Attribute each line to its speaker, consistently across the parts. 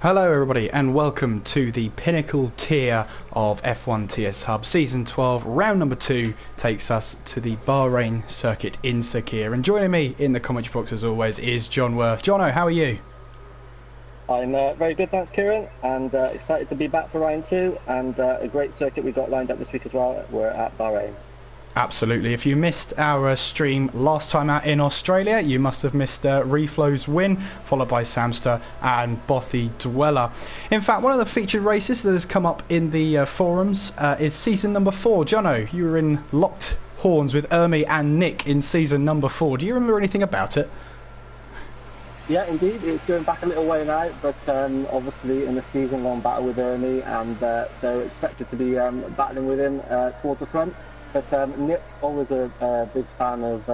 Speaker 1: Hello everybody and welcome to the Pinnacle tier of F1 TS Hub. Season 12, round number 2 takes us to the Bahrain circuit in Sakhir. And joining me in the commentary box as always is John Worth. Jono, how are you?
Speaker 2: I'm very good, thanks Kieran, and excited to be back for round 2 and a great circuit we've got lined up this week as well. We're at Bahrain.
Speaker 1: Absolutely. If you missed our stream last time out in Australia, you must have missed Reflow's win, followed by Samster and Bothy Dweller. In fact, one of the featured races that has come up in the forums is season number 4. Jono, you were in locked horns with Ermi and Nick in season number 4. Do you remember anything about it?
Speaker 2: Yeah, indeed. It's going back a little way now, but obviously in a season-long battle with Ermi, and so expected to be battling with him towards the front. But Nick, always a big fan of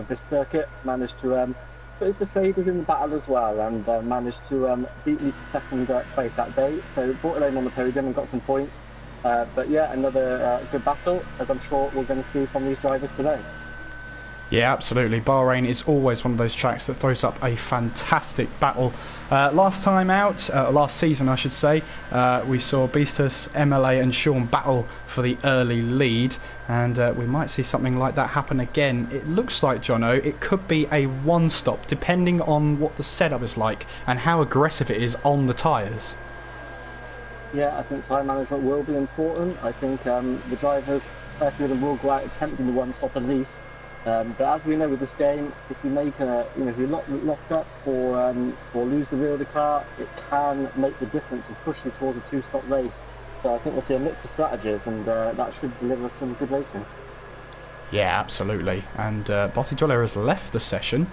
Speaker 2: this circuit, managed to put his Mercedes in the battle as well, and managed to beat me to second place that day. So brought it home on the podium and got some points. But yeah, another good battle, as I'm sure we're going to see from these drivers today.
Speaker 1: Yeah, absolutely. Bahrain is always one of those tracks that throws up a fantastic battle. Last time out, last season I should say, we saw Beastus, MLA and Sean battle for the early lead, and we might see something like that happen again. It looks like, Jono, it could be a one-stop, depending on what the setup is like and how aggressive it is on the tyres.
Speaker 2: Yeah, I think tyre management will be important. I think the drivers, a few of them will go out attempting the one-stop at least. But as we know with this game, if you make if you lock up or lose the rear of the car, it can make the difference and push you towards a two-stop race. So I think we'll see a mix of strategies, and that should deliver some good racing.
Speaker 1: Yeah, absolutely. And Bothy Dweller has left the session,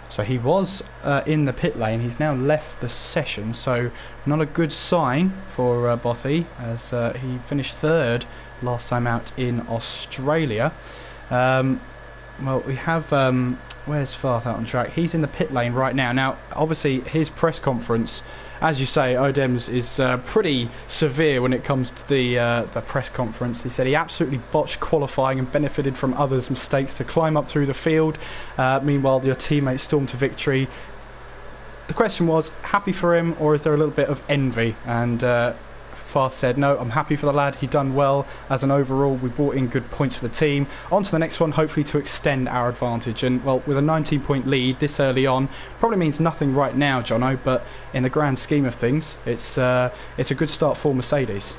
Speaker 1: so he was in the pit lane. He's now left the session, so not a good sign for Bothy, as he finished third last time out in Australia. Well, we have, where's Farth out on track? He's in the pit lane right now. Now, obviously, his press conference, as you say, Odems is pretty severe when it comes to the press conference. He said he absolutely botched qualifying and benefited from others' mistakes to climb up through the field. Meanwhile, your teammates stormed to victory. The question was, happy for him, or is there a little bit of envy? And Farth said, no, I'm happy for the lad. He done well as an overall. We brought in good points for the team. On to the next one, hopefully to extend our advantage. And, well, with a 19-point lead this early on, probably means nothing right now, Jono, but in the grand scheme of things, it's a good start for Mercedes.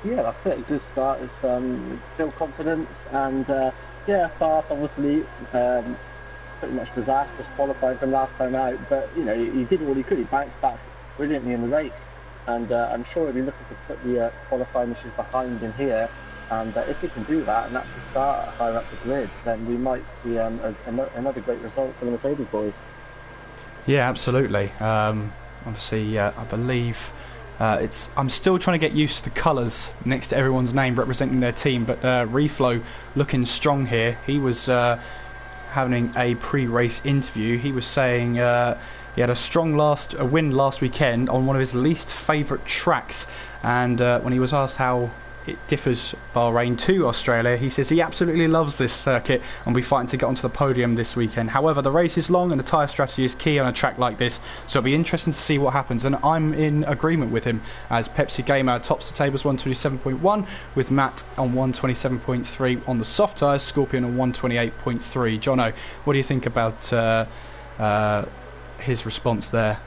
Speaker 2: Yeah, that's it. A good start. It's still confidence. And, yeah, Farth obviously pretty much disastrous qualifying from last time out. But, you know, he did all he could. He bounced back brilliantly in the race. And I'm sure he'll be looking to put the qualifying issues behind him here. And if he can do that and actually start higher up the grid, then we might see another great result for the Mercedes boys.
Speaker 1: Yeah, absolutely. Obviously, I believe I'm still trying to get used to the colours next to everyone's name representing their team. But Reflow looking strong here. He was having a pre-race interview. He was saying he had a win last weekend on one of his least favourite tracks, and when he was asked how it differs Bahrain to Australia, he says he absolutely loves this circuit and will be fighting to get onto the podium this weekend. However, the race is long and the tyre strategy is key on a track like this, so it'll be interesting to see what happens, and I'm in agreement with him, as Pepsi Gamer tops the tables 127.1 with Matt on 127.3 on the soft tyres, Scorpion on 128.3. Jono, what do you think about his response there?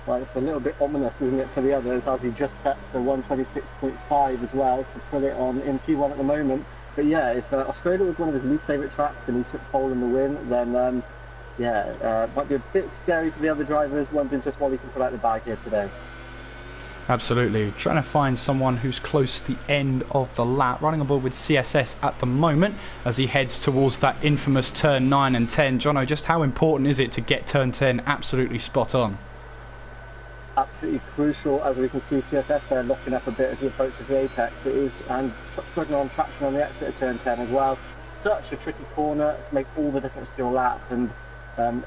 Speaker 2: Well, it's a little bit ominous, isn't it, for the others, as he just sets a 126.5 as well to put it on in P1 at the moment. But yeah, if Australia was one of his least favourite tracks and he took pole in the win, then might be a bit scary for the other drivers, wondering just what he can put out the bag here today. Absolutely.
Speaker 1: Trying to find someone who's close to the end of the lap. Running on board with CSS at the moment as he heads towards that infamous turn 9 and 10. Jono, just how important is it to get turn 10 absolutely spot on?
Speaker 2: Absolutely crucial, as we can see CSS there locking up a bit as he approaches the apex. It is, and struggling on traction on the exit of turn 10 as well. Such a tricky corner, make all the difference to your lap. And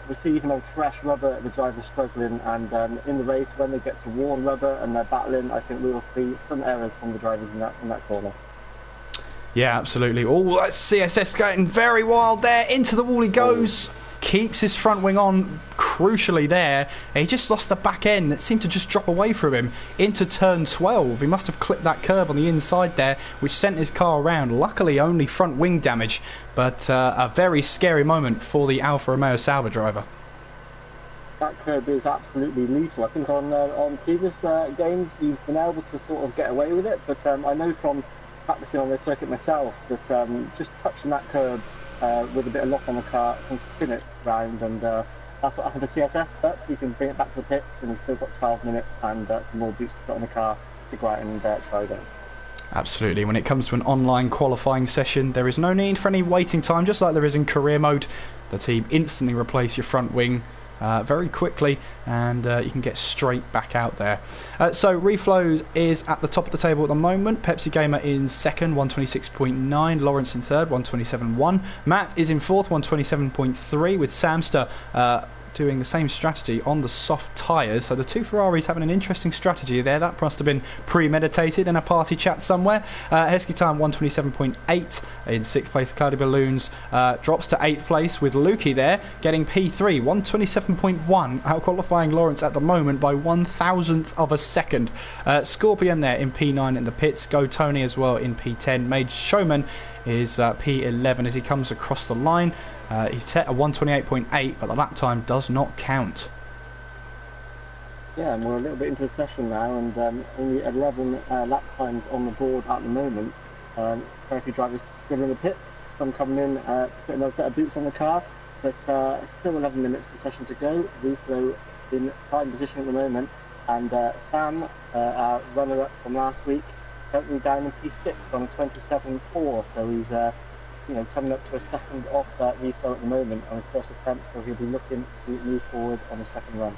Speaker 2: we see even on fresh rubber the drivers struggling, and in the race when they get to worn rubber and they're battling, I think we will see some errors from the drivers in that corner.
Speaker 1: Yeah, absolutely. Oh, that's CSS getting very wild there. Into the wall he goes. keeps his front wing on crucially there. He just lost the back end. It seemed to just drop away from him into turn 12. He must have clipped that curb on the inside there, which sent his car around. Luckily only front wing damage, but a very scary moment for the Alfa Romeo Sauber driver.
Speaker 2: That curb is absolutely lethal. I think on previous games you've been able to sort of get away with it, but I know from practicing on this circuit myself that just touching that curb with a bit of lock on the car can spin it round, and that's what happened to CSS, but you can bring it back to the pits and you've still got 12 minutes and some more boots to put on the car to go out and try again.
Speaker 1: Absolutely. When it comes to an online qualifying session, there is no need for any waiting time, just like there is in career mode. The team instantly replace your front wing very quickly, and you can get straight back out there. So Reflow is at the top of the table at the moment. Pepsi Gamer in second, 126.9. Lawrence in third, 127.1. Matt is in fourth, 127.3, with Samster doing the same strategy on the soft tyres. So the two Ferraris having an interesting strategy there. That must have been premeditated in a party chat somewhere. Heskey time 127.8 in 6th place. Cloudy Balloons drops to 8th place with Lukey there getting P3, 127.1, out qualifying Lawrence at the moment by 1,000th of a second. Scorpion there in P9 in the pits. Go Tony as well in P10. Mage Showman is P11 as he comes across the line. He set a 128.8, but the lap time does not count.
Speaker 2: Yeah, and we're a little bit into the session now, and only 11 lap times on the board at the moment. Quite a few drivers still in the pits, some coming in to put another set of boots on the car, but still 11 minutes of the session to go. Reflow in prime position at the moment, and Sam, our runner-up from last week, currently down in P6 on a 27.4, so he's coming up to a second off Reflow at the moment on his first attempt, so he'll be looking to move forward on his second run.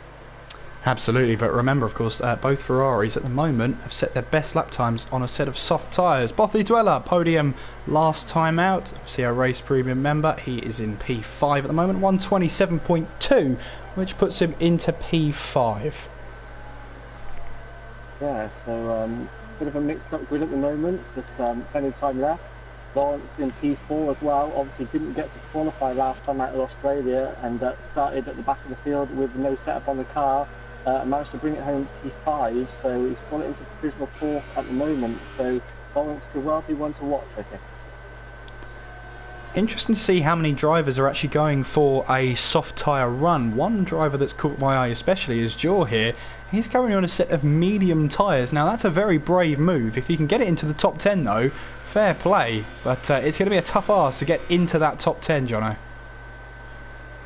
Speaker 1: Absolutely, but remember, of course, both Ferraris at the moment have set their best lap times on a set of soft tyres. Bothy Dweller, podium last time out. See our race premium member, he is in P5 at the moment, 127.2, which puts him into P5.
Speaker 2: Yeah, so bit of a mixed up grid at the moment, but plenty of time left. Lawrence in P4 as well, obviously didn't get to qualify last time out of Australia, and started at the back of the field with no setup on the car, and managed to bring it home P5, so he's got it into provisional 4th at the moment, so Lawrence could well be one to watch, I think.
Speaker 1: Interesting to see how many drivers are actually going for a soft tyre run. One driver that's caught my eye especially is Jaw here. He's currently on a set of medium tyres. Now that's a very brave move. If he can get it into the top 10 though, fair play. But it's going to be a tough ask to get into that top 10, Jono.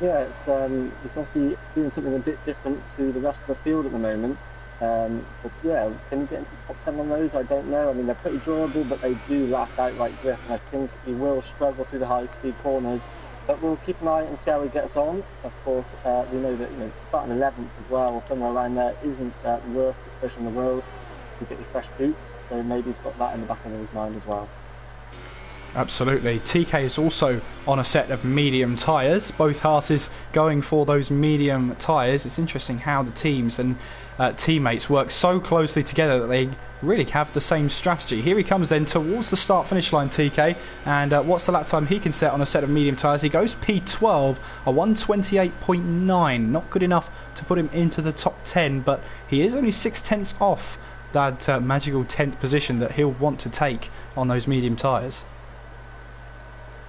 Speaker 2: Yeah, it's obviously doing something a bit different to the rest of the field at the moment. But yeah, can you get into the top 10 on those? I don't know. I mean, they're pretty durable, but they do lack outright grip, and I think he will struggle through the high-speed corners. But we'll keep an eye and see how he gets on. Of course, we know that starting 11th as well, somewhere around there, isn't the worst situation in the world to get your fresh boots. So maybe he's got that in the back of his mind as well.
Speaker 1: Absolutely. TK is also on a set of medium tyres. Both Haas's going for those medium tyres. It's interesting how the teams and teammates work so closely together that they really have the same strategy. Here he comes then towards the start-finish line, TK. And what's the lap time he can set on a set of medium tyres? He goes P12, a 128.9. Not good enough to put him into the top 10, but he is only 6/10 off that magical 10th position that he'll want to take on those medium tyres.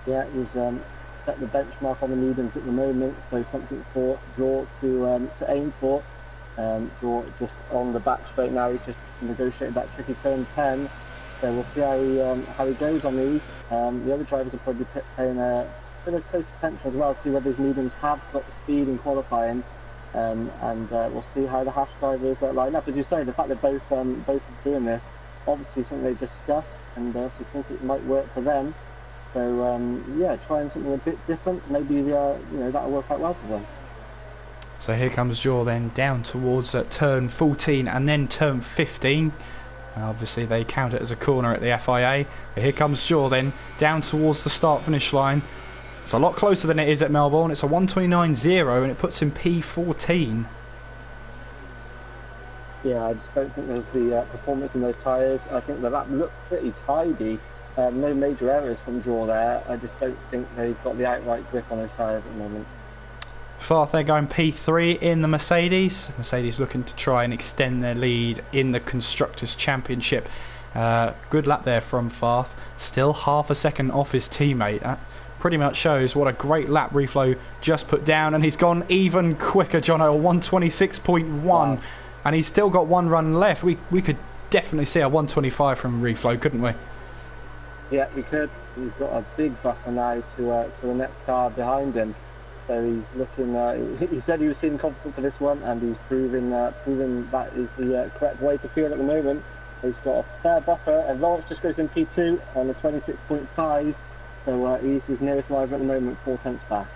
Speaker 2: Yeah, he's set the benchmark on the mediums at the moment, so something for Draw to aim for. Draw just on the back straight now. He's just negotiated that tricky turn 10, so we'll see how he goes on these. The other drivers will probably be paying a bit of close attention as well to see whether these mediums have got the speed in qualifying, and we'll see how the Haas drivers line up. As you say, the fact that both are doing this, obviously something they discussed, and they obviously think it might work for them. So yeah, trying something a bit different, maybe that'll work out well for them.
Speaker 1: So here comes Jaw then down towards turn 14 and then turn 15. Obviously they count it as a corner at the FIA. But here comes Jaw then down towards the start finish line. It's a lot closer than it is at Melbourne. It's a 129.0 and it puts him P14. Yeah,
Speaker 2: I just don't think there's the performance in those tyres. I think the lap looked pretty tidy. No major errors from Jaw there. I just don't think they've got the outright grip on those tyres at the moment.
Speaker 1: Farth, they're going P3 in the Mercedes. Mercedes looking to try and extend their lead in the Constructors' Championship. Good lap there from Farth. Still half a second off his teammate. That pretty much shows what a great lap Reflow just put down. And he's gone even quicker, Jono, 126.1. Wow. And he's still got one run left. We could definitely see a 125 from Reflow, couldn't we?
Speaker 2: Yeah, we could. He's got a big buffer now to the next car behind him. So he's looking. He said he was feeling confident for this one, and he's proving that is the correct way to feel at the moment. He's got a fair buffer, and Lawrence just goes in P2 on the 26.5. So he's his nearest rival at the moment, 4 tenths back.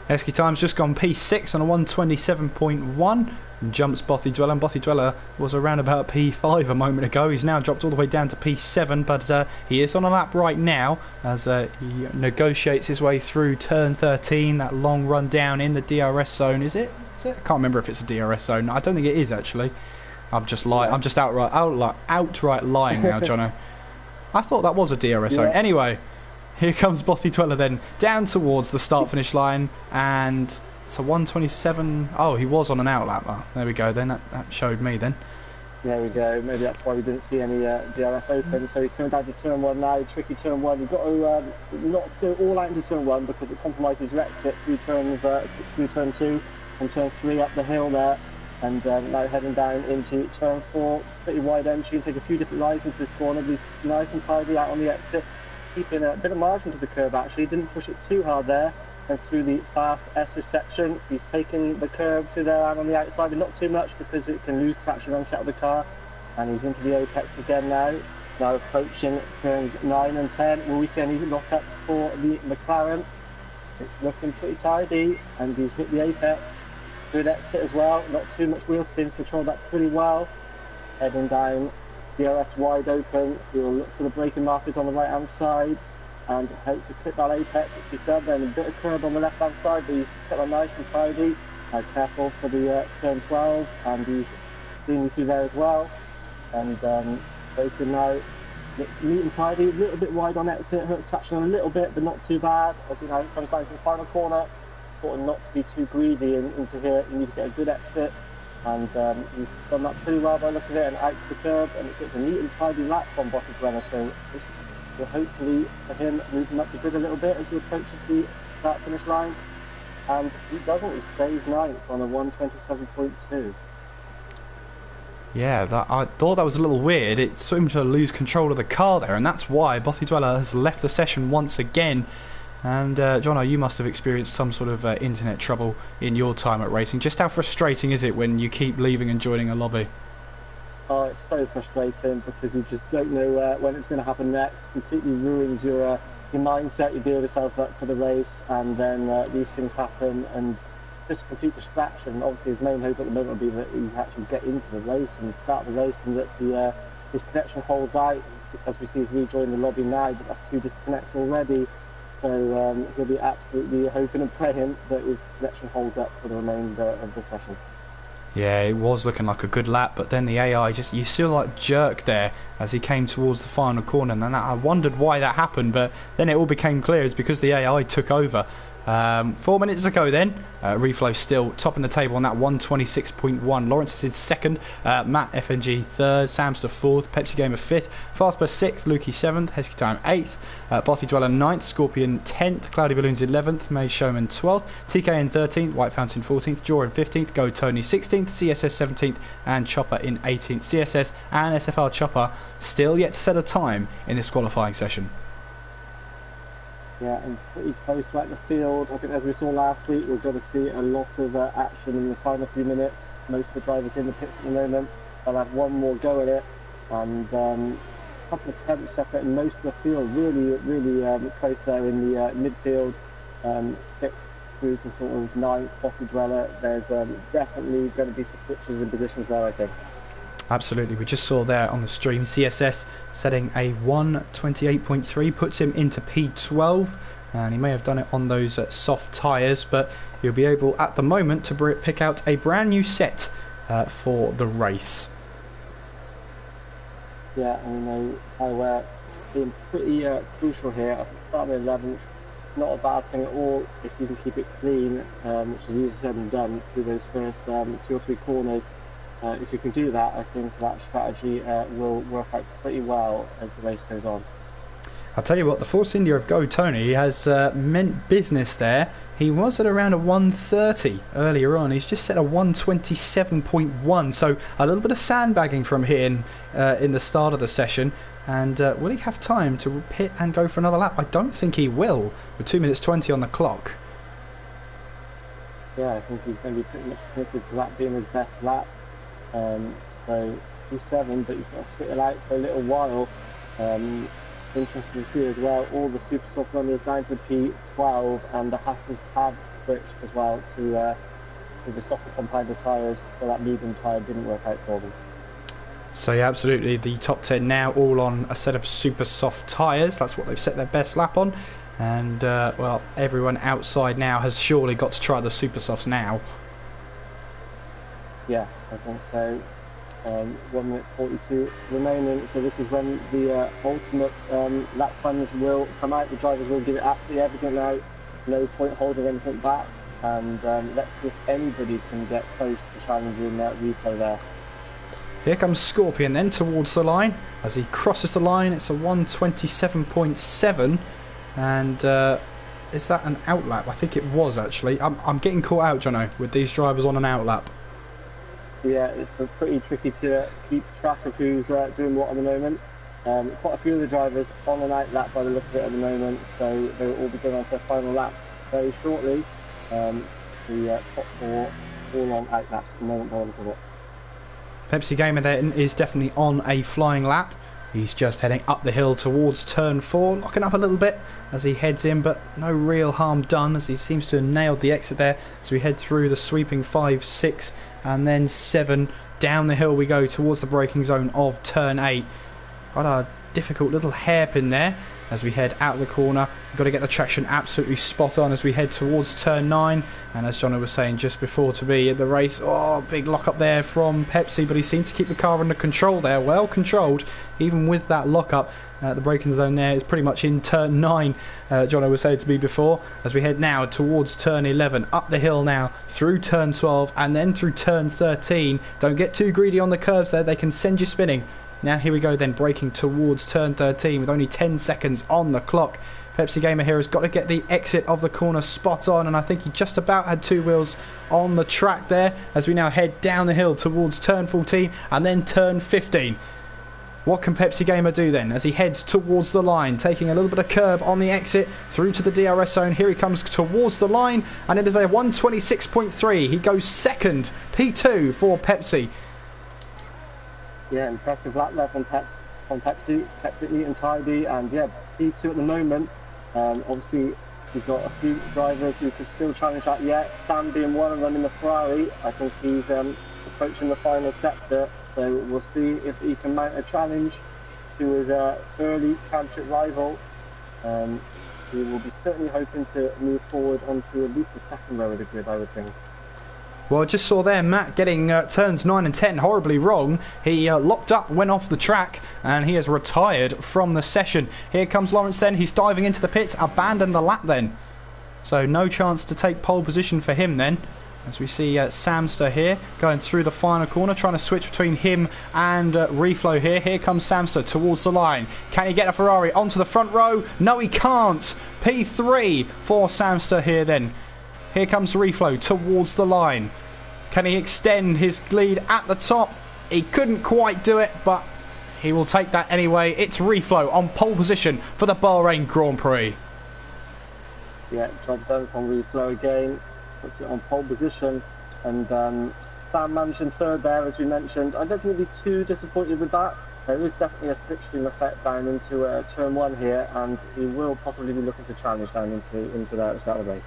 Speaker 1: Heskey Time's just gone P6 on a 127.1 and jumps Bothy Dweller. And Bothy Dweller was around about P5 a moment ago. He's now dropped all the way down to P7, but he is on a lap right now as he negotiates his way through turn 13, that long run down in the DRS zone. Is it? I can't remember if it's a DRS zone. I don't think it is, actually. I'm just lying. I'm just outright lying now, Jono. I thought that was a DRS zone. Anyway, here comes Bothy Dweller then down towards the start-finish line, and it's a 127. Oh, he was on an outlap. There we go then. That showed me then.
Speaker 2: There we go. Maybe that's why we didn't see any DRS open. So he's coming down to turn 1 now. Tricky turn 1. You've got to not go all out into turn 1 because it compromises your exit through turn 2 and turn 3 up the hill there. And now heading down into turn 4. Pretty wide entry. You can take a few different lines into this corner. But he's nice and tidy out on the exit. Keeping a bit of margin to the curb actually, didn't push it too hard there, and through the fast S's section he's taking the curb through there and on the outside, but not too much because it can lose traction on set of the car, and he's into the apex again now approaching turns 9 and 10. Will we see any lockups for the McLaren? It's looking pretty tidy, and he's hit the apex. Good exit as well, not too much wheel spin, so controlled that pretty well. Heading down, DRS wide open. He'll look for the braking markers on the right hand side and hope to clip that apex, which he's done. Then a bit of curb on the left hand side, but he's kept that nice and tidy. Careful for the turn 12, and he's steaming through there as well. And braking now, it's neat and tidy, a little bit wide on exit, hurts traction a little bit, but not too bad. As you know, it comes down to the final corner. Important not to be too greedy into here. You need to get a good exit. And he's done that pretty well by looking at it and out to the curb, and it's a neat and tidy lap from Botty Dweller, so this will hopefully for him move him up the grid a little bit as he approaches the start finish line. And he doesn't, he stays 9th on a 127.2.
Speaker 1: Yeah, I thought that was a little weird. It seemed to lose control of the car there, and that's why Bothy Dweller has left the session once again. And Jono, you must have experienced some sort of internet trouble in your time at racing. Just how frustrating is it when you keep leaving and joining a lobby?
Speaker 2: Oh, it's so frustrating because you just don't know when it's going to happen next. Completely ruins your mindset. You build yourself up for the race, and then these things happen, and just a complete distraction. Obviously, his main hope at the moment will be that he actually get into the race and start the race, and that his connection holds out. Because we see he's rejoined the lobby now, but that's 2 disconnects already. So he'll be absolutely hoping and praying that his connection holds up for the remainder of the session.
Speaker 1: Yeah, it was looking like a good lap, but then the AI you still like jerked there as he came towards the final corner, and then I wondered why that happened, but then it all became clear. It's because the AI took over. 4 minutes ago then, Reflow still topping the table on that 126.1. Lawrence is second, Matt FNG third, Samster fourth, Pepsi Gamer fifth, Fastbus sixth, Lukey seventh, Heskey Time eighth, Bothy Dweller ninth, Scorpion 10th, Cloudy Balloons 11th, May Showman 12th, TK in 13th, White Fountain 14th, Jaw in 15th, Go Tony 16th, CSS 17th, and Chopper in 18th. CSS and SFR Chopper still yet to set a time in this qualifying session.
Speaker 2: Yeah, and pretty close throughout the field. I think as we saw last week, we're going to see a lot of action in the final few minutes. Most of the drivers in the pits at the moment. They'll have one more go at it, and a couple of tenths separating most of the field. Really close there in the midfield. 6th through to sort of 9th, Botty Dweller. There's definitely going to be some switches in positions there, I think.
Speaker 1: Absolutely, we just saw there on the stream CSS setting a 128.3, puts him into P12, and he may have done it on those soft tyres, but he'll be able at the moment to pick out a brand new set for the race.
Speaker 2: Yeah, and how we're being pretty crucial here. I think starting 11th, not a bad thing at all if you can keep it clean, which is easier said than done through those first 2 or 3 corners. If you can do that, I think that strategy will work out pretty well as the race goes on.
Speaker 1: I'll tell you what, the Force India of Go Tony has meant business there. He was at around a 130 earlier on. He's just set a 127.1, so a little bit of sandbagging from here in the start of the session. And will he have time to pit and go for another lap? I don't think he will, with 2 minutes 20 on the clock.
Speaker 2: Yeah, I think he's going to be pretty much committed to that being his best lap. So he's 7, but he's got to sit it out for a little while. Interesting to see as well, all the super soft runners down to P12, and the Hassans have switched as well to the softer compounded tyres, so that medium tyre didn't work out for them.
Speaker 1: So yeah, absolutely, the top 10 now all on a set of super soft tyres. That's what they've set their best lap on, and well, everyone outside now has surely got to try the super softs now.
Speaker 2: Yeah, I think so. 1 minute 42 remaining, so this is when the ultimate lap times will come out. The drivers will give it absolutely everything now, no point holding anything back, and let's see if anybody can get close to challenging replay there.
Speaker 1: Here comes Scorpion then towards the line. As he crosses the line, it's a 127.7, and is that an outlap? I think it was actually. I'm getting caught out, Jono, with these drivers on an outlap.
Speaker 2: Yeah, it's pretty tricky to keep track of who's doing what at the moment. Quite a few of the drivers on an outlap by the look of it at the moment, so they will all be going on to their final lap very shortly. The top 4 all on outlaps at the moment by the look of it.
Speaker 1: Pepsi Gamer then is definitely on a flying lap. He's just heading up the hill towards turn 4, locking up a little bit as he heads in, but no real harm done as he seems to have nailed the exit there. So we head through the sweeping 5, 6 and then 7. Down the hill we go towards the braking zone of turn 8. Quite a difficult little hairpin there as we head out of the corner. We've got to get the traction absolutely spot on as we head towards turn 9. And as Jono was saying just before to be at the race, oh, big lock up there from Pepsi, but he seemed to keep the car under control there, well controlled, even with that lock up. The braking zone there is pretty much in turn 9, Jono was saying to me before, as we head now towards turn 11, up the hill now, through turn 12, and then through turn 13. Don't get too greedy on the curves there, they can send you spinning. Now here we go then, braking towards turn 13 with only 10 seconds on the clock. Pepsi Gamer here has got to get the exit of the corner spot on, and I think he just about had 2 wheels on the track there as we now head down the hill towards turn 14 and then turn 15. What can Pepsi Gamer do then as he heads towards the line, taking a little bit of curb on the exit through to the DRS zone. Here he comes towards the line, and it is a 126.3. He goes second, P2 for Pepsi.
Speaker 2: Yeah, impressive lap there from Pepsi, kept it neat and tidy, and yeah, P2 at the moment. Obviously, we've got a few drivers who can still challenge that yet. Sam being one of them in the Ferrari. I think he's approaching the final sector, so we'll see if he can mount a challenge to his early championship rival. He will be certainly hoping to move forward onto at least the second row of the grid, I would think.
Speaker 1: Well, I just saw there Matt getting turns 9 and 10 horribly wrong. He locked up, went off the track, and he has retired from the session. Here comes Lawrence then. He's diving into the pits, abandoned the lap then. So no chance to take pole position for him then. As we see Samster here going through the final corner, trying to switch between him and Reflow here. Here comes Samster towards the line. Can he get a Ferrari onto the front row? No, he can't. P3 for Samster here then. Here comes Reflow towards the line. Can he extend his lead at the top? He couldn't quite do it, but he will take that anyway. It's Reflow on pole position for the Bahrain Grand Prix.
Speaker 2: Yeah, job done from Reflow again. Puts it on pole position. And Sam managing third there, as we mentioned. I don't think he'll be too disappointed with that. There is definitely a slipstream effect down into turn 1 here, and he will possibly be looking to challenge down into there at the start of the race.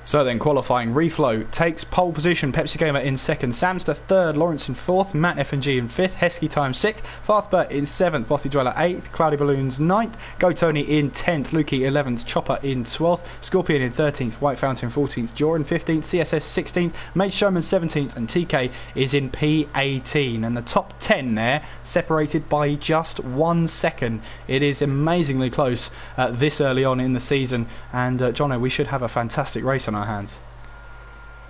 Speaker 1: So then qualifying, Reflow takes pole position, Pepsi Gamer in second, Samster third, Lawrence in fourth, Matt F&G in fifth, Hesky Time sixth, Farthbert in seventh, Bothy Dweller eighth, Cloudy Balloons ninth, Go Tony in 10th, Lukey 11th, Chopper in 12th, Scorpion in 13th, White Fountain 14th, Jor in 15th, CSS 16th, Mate Showman 17th, and TK is in P18. And the top 10 there separated by just 1 second. It is amazingly close this early on in the season, and Jono, we should have a fantastic race on our hands.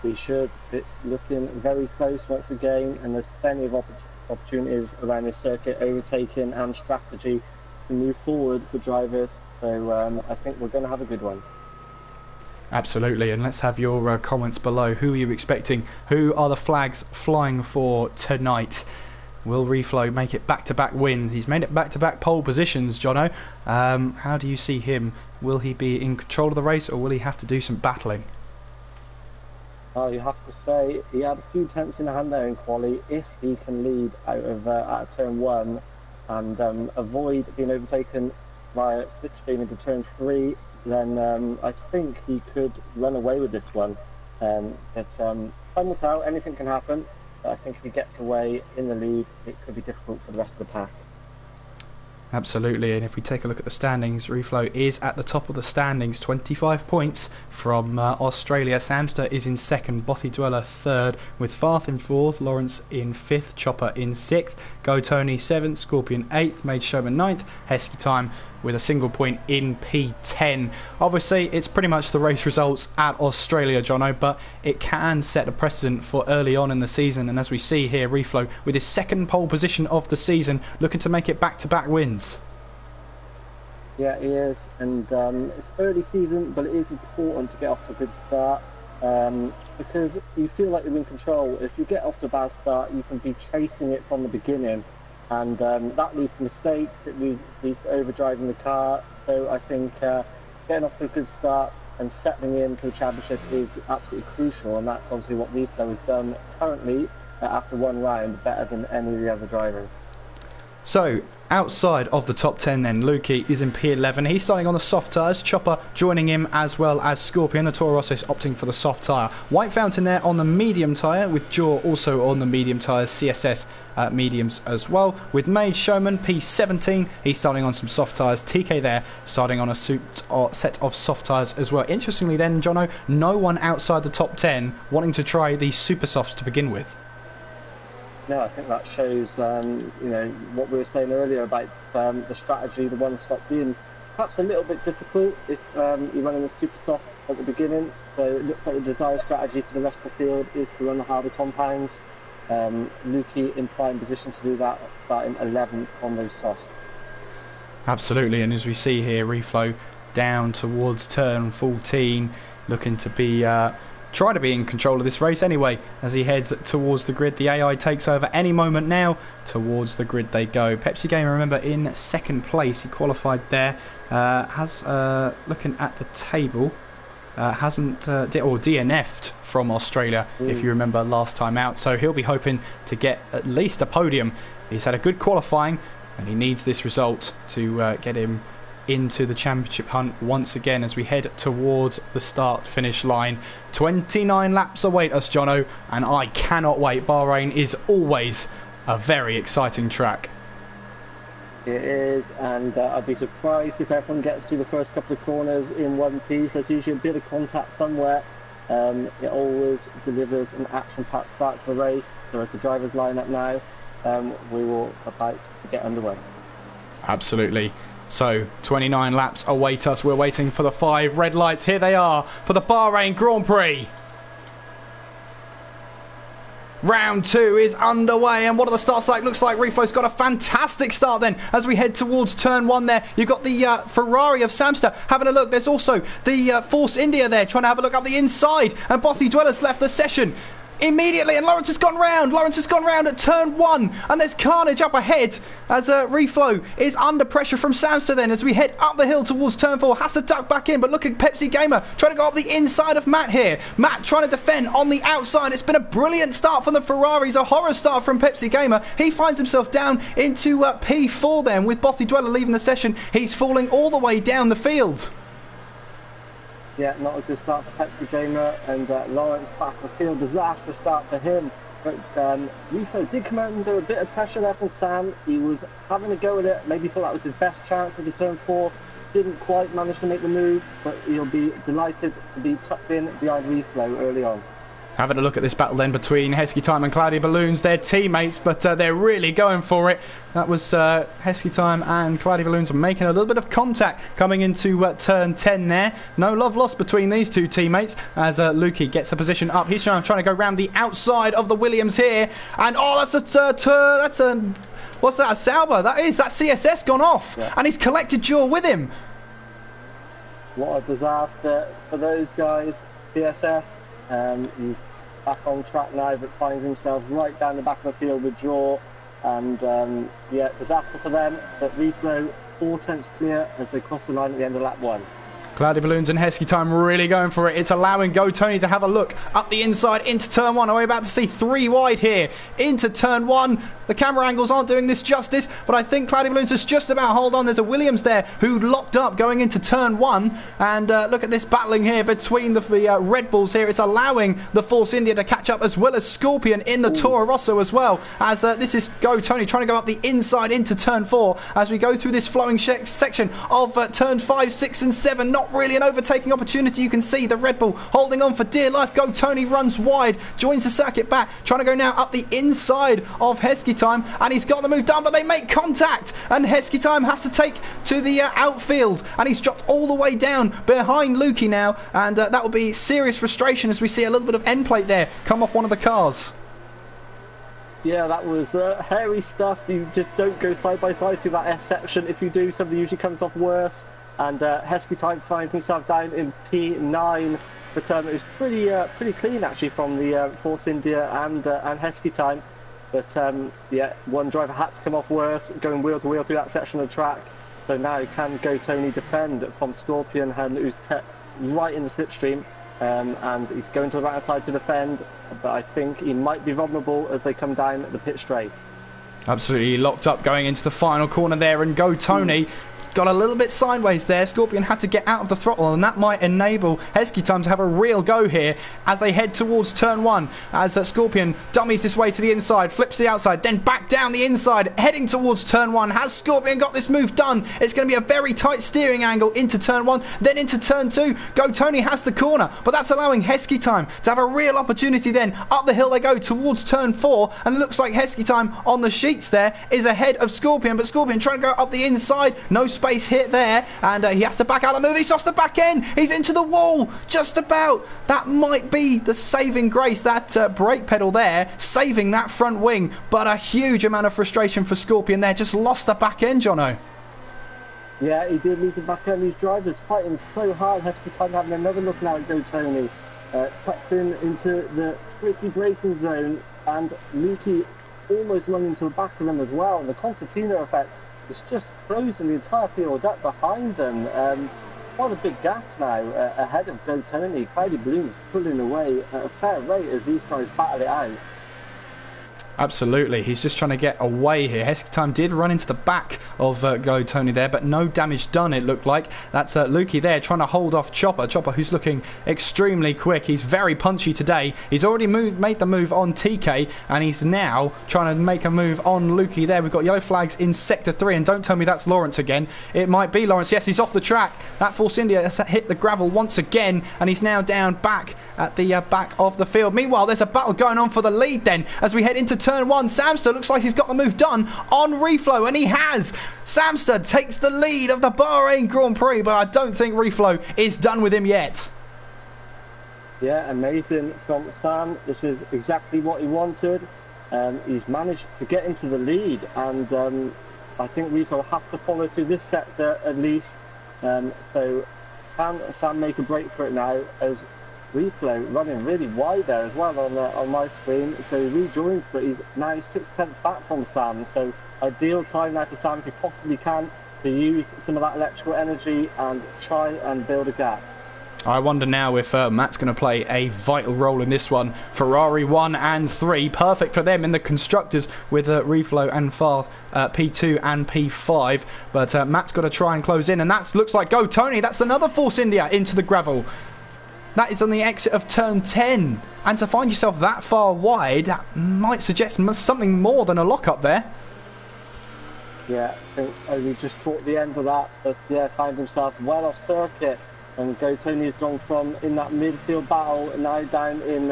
Speaker 2: We should. It's looking very close once again, and there's plenty of opportunities around this circuit, overtaking and strategy to move forward for drivers. So I think we're going to have a good one.
Speaker 1: Absolutely, and let's have your comments below. Who are you expecting? Who are the flags flying for tonight? Will Reflow make it back-to-back wins? He's made it back-to-back pole positions, Jono. How do you see him? Will he be in control of the race, or will he have to do some battling?
Speaker 2: Oh, you have to say he had a few tenths in the hand there in quali. If he can lead out of turn 1 and avoid being overtaken via slipstream into turn 3, then I think he could run away with this one. But time will tell, anything can happen. But I think if he gets away in the lead, it could be difficult for the rest of the pack.
Speaker 1: Absolutely, and if we take a look at the standings, Reflow is at the top of the standings, 25 points from Australia. Samster is in second, Bothy Dweller third, with Farth in fourth, Lawrence in fifth, Chopper in sixth, Go Tony seventh, Scorpion eighth, Made Showman ninth, Hesky Time with a single point in P10. Obviously, it's pretty much the race results at Australia, Jono, but it can set a precedent for early on in the season, and as we see here, Reflow with his second pole position of the season, looking to make it back-to-back wins.
Speaker 2: Yeah, he is, and it's early season, but it is important to get off to a good start, because you feel like you're in control. If you get off to a bad start, you can be chasing it from the beginning, and that leads to mistakes, it leads to overdriving the car. So I think getting off to a good start and settling in for the championship is absolutely crucial, and that's obviously what Reflow has done currently after one round, better than any of the other drivers.
Speaker 1: So, outside of the top 10 then, Lukey is in P11. He's starting on the soft tyres. Chopper joining him, as well as Scorpion. The Toro Rosso is opting for the soft tyre. White Fountain there on the medium tyre, with Jaw also on the medium tyres. CSS mediums as well. With Mage Showman, P17, he's starting on some soft tyres. TK there, starting on a set of soft tyres as well. Interestingly then, Jono, no one outside the top 10 wanting to try these super softs to begin with.
Speaker 2: No, I think that shows, you know, what we were saying earlier about the strategy, the one stop being perhaps a little bit difficult if you're running the super soft at the beginning. So it looks like the desired strategy for the rest of the field is to run the harder compounds. Lukey in prime position to do that, starting 11th on those softs.
Speaker 1: Absolutely, and as we see here, Reflow down towards turn 14, looking to be try to be in control of this race anyway as he heads towards the grid. The AI takes over any moment now. Towards the grid they go. Pepsi Gamer, remember, in second place. He qualified there. Looking at the table, hasn't or DNF'd from Australia, if you remember last time out. So he'll be hoping to get at least a podium. He's had a good qualifying, and he needs this result to get him into the championship hunt once again as we head towards the start-finish line. 29 laps await us, Jono, and I cannot wait. Bahrain is always a very exciting track.
Speaker 2: It is, and I'd be surprised if everyone gets through the first couple of corners in one piece. There's usually a bit of contact somewhere. It always delivers an action-packed start to the race. So as the drivers line up now, we will about to get underway.
Speaker 1: Absolutely. So 29 laps await us. We're waiting for the 5 red lights. Here they are for the Bahrain Grand Prix. Round 2 is underway, and what are the starts like? Looks like Reflow's got a fantastic start then as we head towards turn 1 there. You've got the Ferrari of Samster having a look. There's also the Force India there trying to have a look up the inside, and Bothy Dweller's left the session immediately, and Lawrence has gone round. Lawrence has gone round at turn 1, and there's carnage up ahead as Reflow is under pressure from Samster then as we head up the hill towards turn 4. Has to duck back in, but look at Pepsi Gamer trying to go up the inside of Matt here. Matt trying to defend on the outside. It's been a brilliant start from the Ferraris, a horror start from Pepsi Gamer. He finds himself down into P4 then with Bothy Dweller leaving the session. He's falling all the way down the field.
Speaker 2: Yeah, not a good start for Pepsi Gamer, and Lawrence back on the field, disastrous start for him. But Refo did come out under a bit of pressure there from Sam. He was having a go at it, maybe thought that was his best chance for the turn 4. Didn't quite manage to make the move, but he'll be delighted to be tucked in behind Reflo early on.
Speaker 1: Having a look at this battle then between Heskey Time and Cloudy Balloons. They're teammates, but they're really going for it. That was Heskey Time and Cloudy Balloons making a little bit of contact coming into turn 10 there. No love lost between these two teammates as Lukey gets a position up. He's trying to go around the outside of the Williams here. And that's a what's that, a Sauber? That's CSS gone off. Yeah. And he's collected Jaw with him.
Speaker 2: What a disaster for those guys. CSS. He's back on track now, but finds himself right down the back of the field with Jaw, and yeah, disaster for them. But Reflo 4/10 clear as they cross the line at the end of lap 1.
Speaker 1: Cloudy Balloons and Heskey Time really going for it. It's allowing Go Tony to have a look up the inside into turn 1. Are we about to see 3 wide here into turn 1? The camera angles aren't doing this justice, but I think Cloudy Balloons is just about hold on. There's a Williams there who locked up going into turn 1. And look at this battling here between the Red Bulls here. It's allowing the Force India to catch up, as well as Scorpion in the Toro Rosso as well. As this is Go Tony trying to go up the inside into turn 4 as we go through this flowing section of turn 5, 6 and 7. Not really an overtaking opportunity. You can see the Red Bull holding on for dear life. Go Tony runs wide, joins the circuit back, trying to go now up the inside of Heskey Time, and he's got the move done, but they make contact, and Heskey Time has to take to the outfield, and he's dropped all the way down behind Lukey now, and that will be serious frustration as we see a little bit of end plate there come off one of the cars.
Speaker 2: Yeah, that was hairy stuff. You just don't go side by side through that S section. If you do, somebody usually comes off worse. And Heskey Time finds himself down in P9. But it was pretty clean actually from the Force India and Heskey Time. But yeah, one driver had to come off worse, going wheel to wheel through that section of track. So now can Go Tony defend from Scorpion, who's right in the slipstream, and he's going to the right side to defend. But I think he might be vulnerable as they come down the pit straight.
Speaker 1: Absolutely locked up going into the final corner there, and Go Tony got a little bit sideways there. Scorpion had to get out of the throttle, and that might enable Heskey Time to have a real go here as they head towards turn 1. As Scorpion dummies his way to the inside, flips the outside, then back down the inside, heading towards turn 1. Has Scorpion got this move done? It's going to be a very tight steering angle into turn 1, then into turn 2. Go Tony has the corner, but that's allowing Heskey Time to have a real opportunity then. Up the hill they go towards turn 4, and it looks like Heskey Time on the sheets there is ahead of Scorpion, but Scorpion trying to go up the inside. No space hit there, and he has to back out the move. He's lost the back end. He's into the wall just about. That might be the saving grace, that brake pedal there saving that front wing, but a huge amount of frustration for Scorpion there. Just lost the back end, Jono.
Speaker 2: Yeah, he did lose the back end. These drivers fighting so hard. Heskey Time having another look now at Go Tony, tucked into the tricky braking zone, and Lukey almost running into the back of them as well. The concertina effect is just closing the entire field up behind them. Quite a big gap now ahead of Go Tony. Cloudy Balloons pulling away at a fair rate as these guys battle it out.
Speaker 1: Absolutely, he's just trying to get away here. Heskey Time did run into the back of Go Tony there, but no damage done, it looked like. That's Lukey there trying to hold off Chopper. Chopper, who's looking extremely quick. He's very punchy today. He's already made the move on TK, and he's now trying to make a move on Lukey there. We've got yellow flags in Sector 3, and don't tell me that's Lawrence again. It might be Lawrence. Yes, he's off the track. That Force India has hit the gravel once again, and he's now down back at the back of the field. Meanwhile, there's a battle going on for the lead then as we head into turn 1. Samster looks like he's got the move done on Reflo, and he has. Samster takes the lead of the Bahrain Grand Prix, but I don't think Reflo is done with him yet.
Speaker 2: Yeah, amazing from Sam. This is exactly what he wanted. He's managed to get into the lead, and I think Reflo will have to follow through this sector at least. So can Sam make a break for it now, as Reflo running really wide there as well on my screen. So he rejoins, but he's now 6/10 back from Sam. So ideal time now for Sam, if he possibly can, to use some of that electrical energy and try and build a gap.
Speaker 1: I wonder now if Matt's going to play a vital role in this one. Ferrari 1 and 3, perfect for them in the constructors with Reflow and Farth P2 and P5. But Matt's got to try and close in, and that looks like go Tony. That's another Force India into the gravel. That is on the exit of turn 10. And to find yourself that far wide, that might suggest something more than a lock-up there.
Speaker 2: Yeah, I think he just caught the end of that, but yeah, found himself well off circuit. And Go Tony has gone from in that midfield battle now down in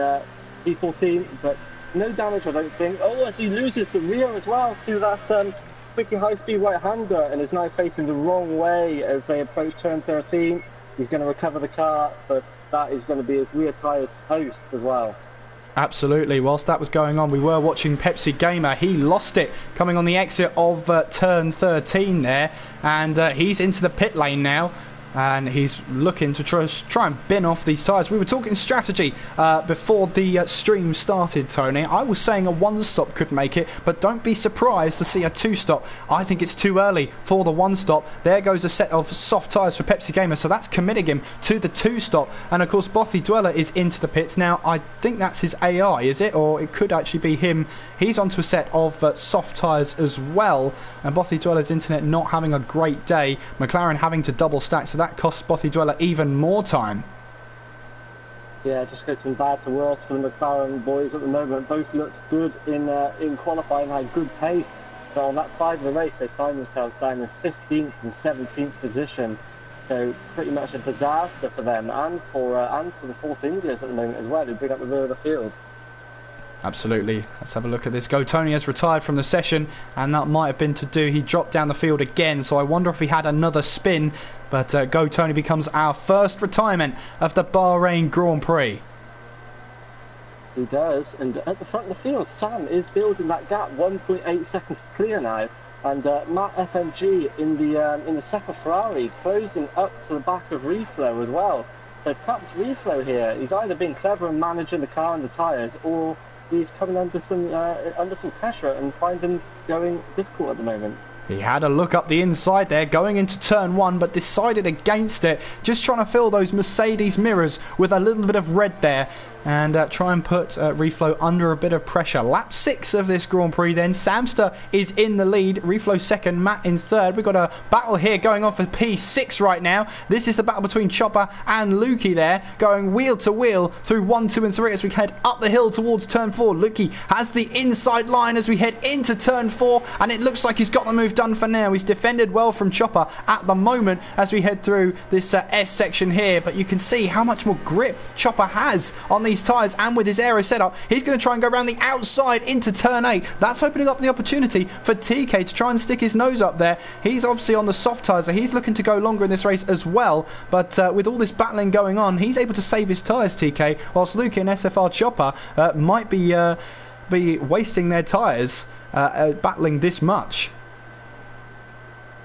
Speaker 2: P14, but no damage, I don't think. Oh, as he loses the rear as well to that quickly high-speed right-hander, and is now facing the wrong way as they approach turn 13. He's going to recover the car, but that is going to be his rear tyres toast as well.
Speaker 1: Absolutely. Whilst that was going on, we were watching Pepsi Gamer. He lost it coming on the exit of turn 13 there, and he's into the pit lane now. And he's looking to try and bin off these tyres. We were talking strategy before the stream started, Tony. I was saying a one-stop could make it, but don't be surprised to see a two-stop. I think it's too early for the one-stop. There goes a set of soft tyres for Pepsi Gamer, so that's committing him to the two-stop. And, of course, Bothy Dweller is into the pits. Now, I think that's his AI, is it? Or it could actually be him. He's onto a set of soft tyres as well. And Bothy Dweller's internet not having a great day. McLaren having to double stack, so that costs Bothy Dweller even more time.
Speaker 2: Yeah, it just goes from bad to worse for the McLaren boys at the moment. Both looked good in qualifying, had good pace. But on that side of the race, they find themselves down in 15th and 17th position. So pretty much a disaster for them and for the Force Indias at the moment as well, who bring up the rear of the field.
Speaker 1: Absolutely. Let's have a look at this. Go Tony has retired from the session, and that might have been to do. He dropped down the field again, so I wonder if he had another spin. But Go Tony becomes our first retirement of the Bahrain Grand Prix.
Speaker 2: He does, and at the front of the field, Sam is building that gap, 1.8 seconds clear now. And Matt FMG in the second Ferrari, closing up to the back of Reflow as well. So perhaps Reflow here, he's either been clever in managing the car and the tyres, or he's coming under some pressure and finding going difficult at the moment.
Speaker 1: He had a look up the inside there going into turn 1, but decided against it, just trying to fill those Mercedes mirrors with a little bit of red there and try and put Reflow under a bit of pressure. Lap 6 of this Grand Prix then. Samster is in the lead, Reflow second, Matt in third. We've got a battle here going on for P6 right now. This is the battle between Chopper and Lukey there, going wheel to wheel through 1, 2 and 3 as we head up the hill towards turn 4. Lukey has the inside line as we head into turn 4, and it looks like he's got the move done for now. He's defended well from Chopper at the moment as we head through this S section here, but you can see how much more grip Chopper has on these tyres, and with his aero setup, he's going to try and go around the outside into turn 8. That's opening up the opportunity for TK to try and stick his nose up there. He's obviously on the soft tyres, so he's looking to go longer in this race as well, but with all this battling going on, he's able to save his tyres, TK, whilst Luke and SFR Chopper might be wasting their tyres battling this much.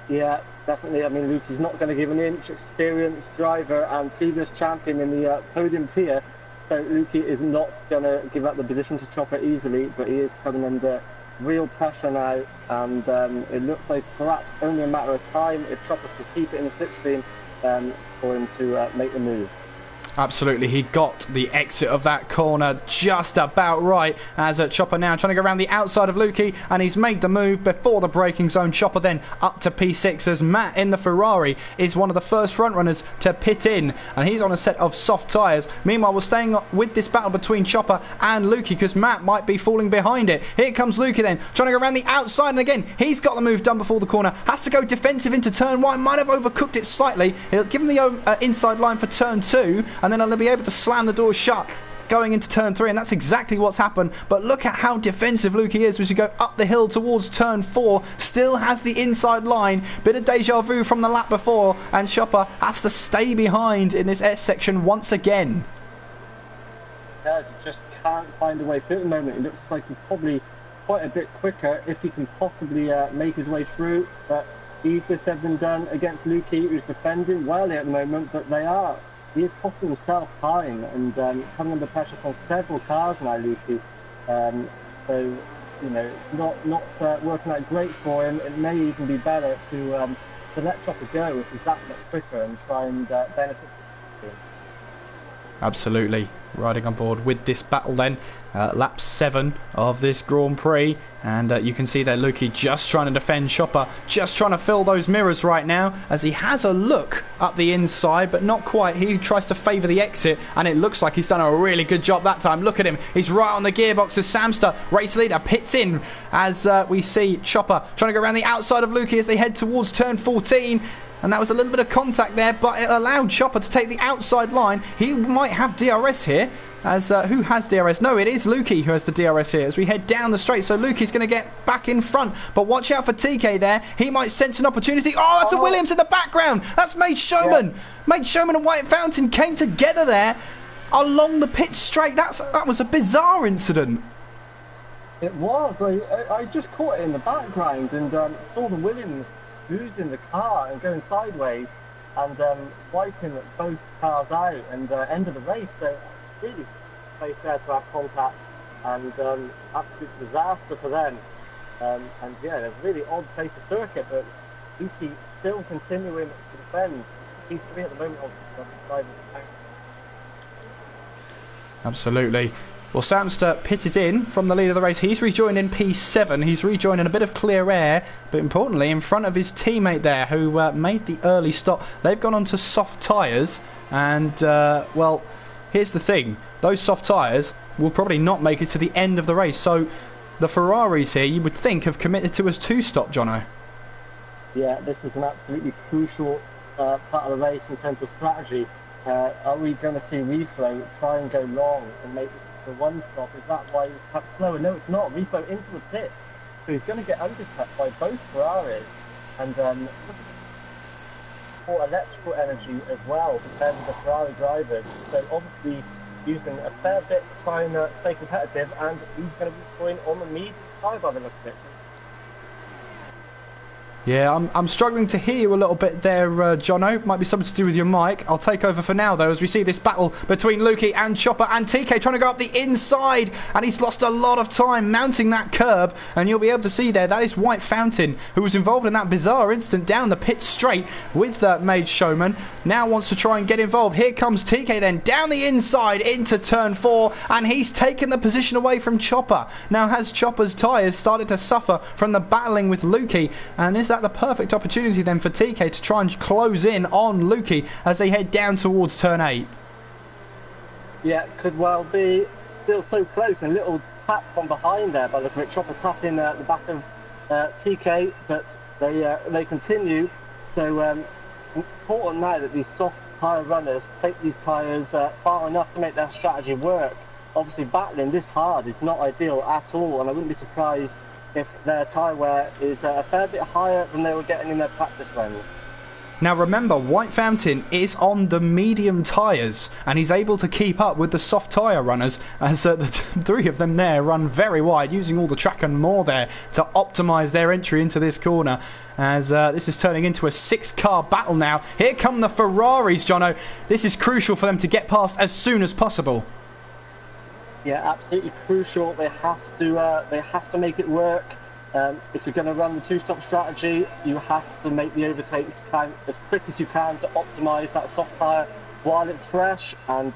Speaker 2: Yeah, definitely. I mean, Luke is not going to give an inch. Experienced driver and previous champion in the podium tier. So Lukey is not going to give up the position to Chopper easily, but he is coming under real pressure now, and it looks like perhaps only a matter of time if Chopper can keep it in the slipstream for him to make the move.
Speaker 1: Absolutely, he got the exit of that corner just about right as Chopper now trying to go around the outside of Lukey, and he's made the move before the braking zone. Chopper then up to P6 as Matt in the Ferrari is one of the first front runners to pit in, and he's on a set of soft tyres. Meanwhile, we're staying with this battle between Chopper and Lukey because Matt might be falling behind it. Here comes Lukey then, trying to go around the outside, and again, he's got the move done before the corner. Has to go defensive into turn 1, might have overcooked it slightly. He'll give him the inside line for turn 2, and then he'll be able to slam the door shut going into turn 3, and that's exactly what's happened. But look at how defensive Lukey is as we go up the hill towards turn 4. Still has the inside line. Bit of deja vu from the lap before, and Chopper has to stay behind in this S section once again.
Speaker 2: Yeah, he just can't find a way through at the moment. It looks like he's probably quite a bit quicker if he can possibly make his way through, but easier said than done against Lukey, who's defending well here at the moment, but he is costing himself time and coming under pressure from several cars now, Lukey. So, you know, it's not working out great for him. It may even be better to let Chopper go if he's that much quicker and try and benefit from him.
Speaker 1: Absolutely. Riding on board with this battle then. Lap 7 of this Grand Prix. And you can see there Lukey just trying to defend Chopper. Just trying to fill those mirrors right now. As he has a look up the inside, but not quite. He tries to favour the exit. And it looks like he's done a really good job that time. Look at him. He's right on the gearbox as Samster, race leader, pits in. As we see Chopper trying to go around the outside of Lukey as they head towards turn 14. And that was a little bit of contact there, but it allowed Chopper to take the outside line. He might have DRS here. As who has DRS? No, it is Lukey who has the DRS here as we head down the straight. So Lukey's going to get back in front. But watch out for TK there. He might sense an opportunity. Oh, that's a Williams in the background. That's Made Showman. Yeah. Made Showman and White Fountain came together there along the pit straight. That was a bizarre incident.
Speaker 2: It was. I just caught it in the background and saw the Williams losing the car and going sideways and wiping both cars out and end of the race. So really place there to have contact and absolute disaster for them. And yeah, a really odd place to circuit, but Lukey still continuing to defend. P3 at the moment on the side of the tank.
Speaker 1: Absolutely. Well, Samster pitted in from the lead of the race. He's rejoined in P7. He's rejoined in a bit of clear air, but importantly in front of his teammate there who made the early stop. They've gone on to soft tyres and, well, here's the thing. Those soft tyres will probably not make it to the end of the race. So the Ferraris here, you would think, have committed to a two-stop, Jono.
Speaker 2: Yeah, this is an absolutely crucial part of the race in terms of strategy. Are we going to see Reflow try and go long and make the one stop? Is that why he's perhaps slower? No, it's not. Reflow into the pits, so he's going to get undercut by both Ferraris and for electrical energy as well compared to the Ferrari drivers. So obviously using a fair bit to try and stay competitive, and he's going to be going on the medium side by the look of it.
Speaker 1: Yeah, I'm struggling to hear you a little bit there, Jono. Might be something to do with your mic. I'll take over for now, though, as we see this battle between Lukey and Chopper and TK trying to go up the inside. And he's lost a lot of time mounting that curb. And you'll be able to see there, that is White Fountain, who was involved in that bizarre incident down the pit straight with Made Showman. Now wants to try and get involved. Here comes TK then down the inside into turn 4. And he's taken the position away from Chopper. Now has Chopper's tyres started to suffer from the battling with Lukey? And is that the perfect opportunity then for TK to try and close in on Lukey as they head down towards turn 8?
Speaker 2: Yeah, could well be. Still so close. A little tap from behind there by looking at Chopper tapping the back of TK, but they continue. So important now that these soft tyre runners take these tyres far enough to make their strategy work. Obviously battling this hard is not ideal at all, and I wouldn't be surprised if their tyre wear is a fair bit higher than they were getting in their practice runs.
Speaker 1: Now remember, White Fountain is on the medium tyres and he's able to keep up with the soft tyre runners as the three of them there run very wide, using all the track and more there to optimise their entry into this corner. As this is turning into a 6-car battle now. Here come the Ferraris, Jono. This is crucial for them to get past as soon as possible.
Speaker 2: Yeah, absolutely crucial. They have to make it work. If you're going to run the two-stop strategy, you have to make the overtakes count as quick as you can to optimise that soft tyre while it's fresh. And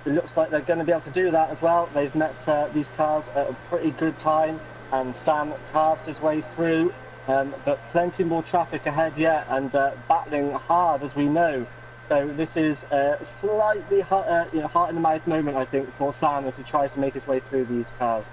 Speaker 2: it looks like they're going to be able to do that as well. They've met these cars at a pretty good time, and Sam carves his way through. But plenty more traffic ahead yet, and battling hard, as we know. So this is a slightly heart in the mouth moment, I think, for Sam as he tries to make his way through these cars.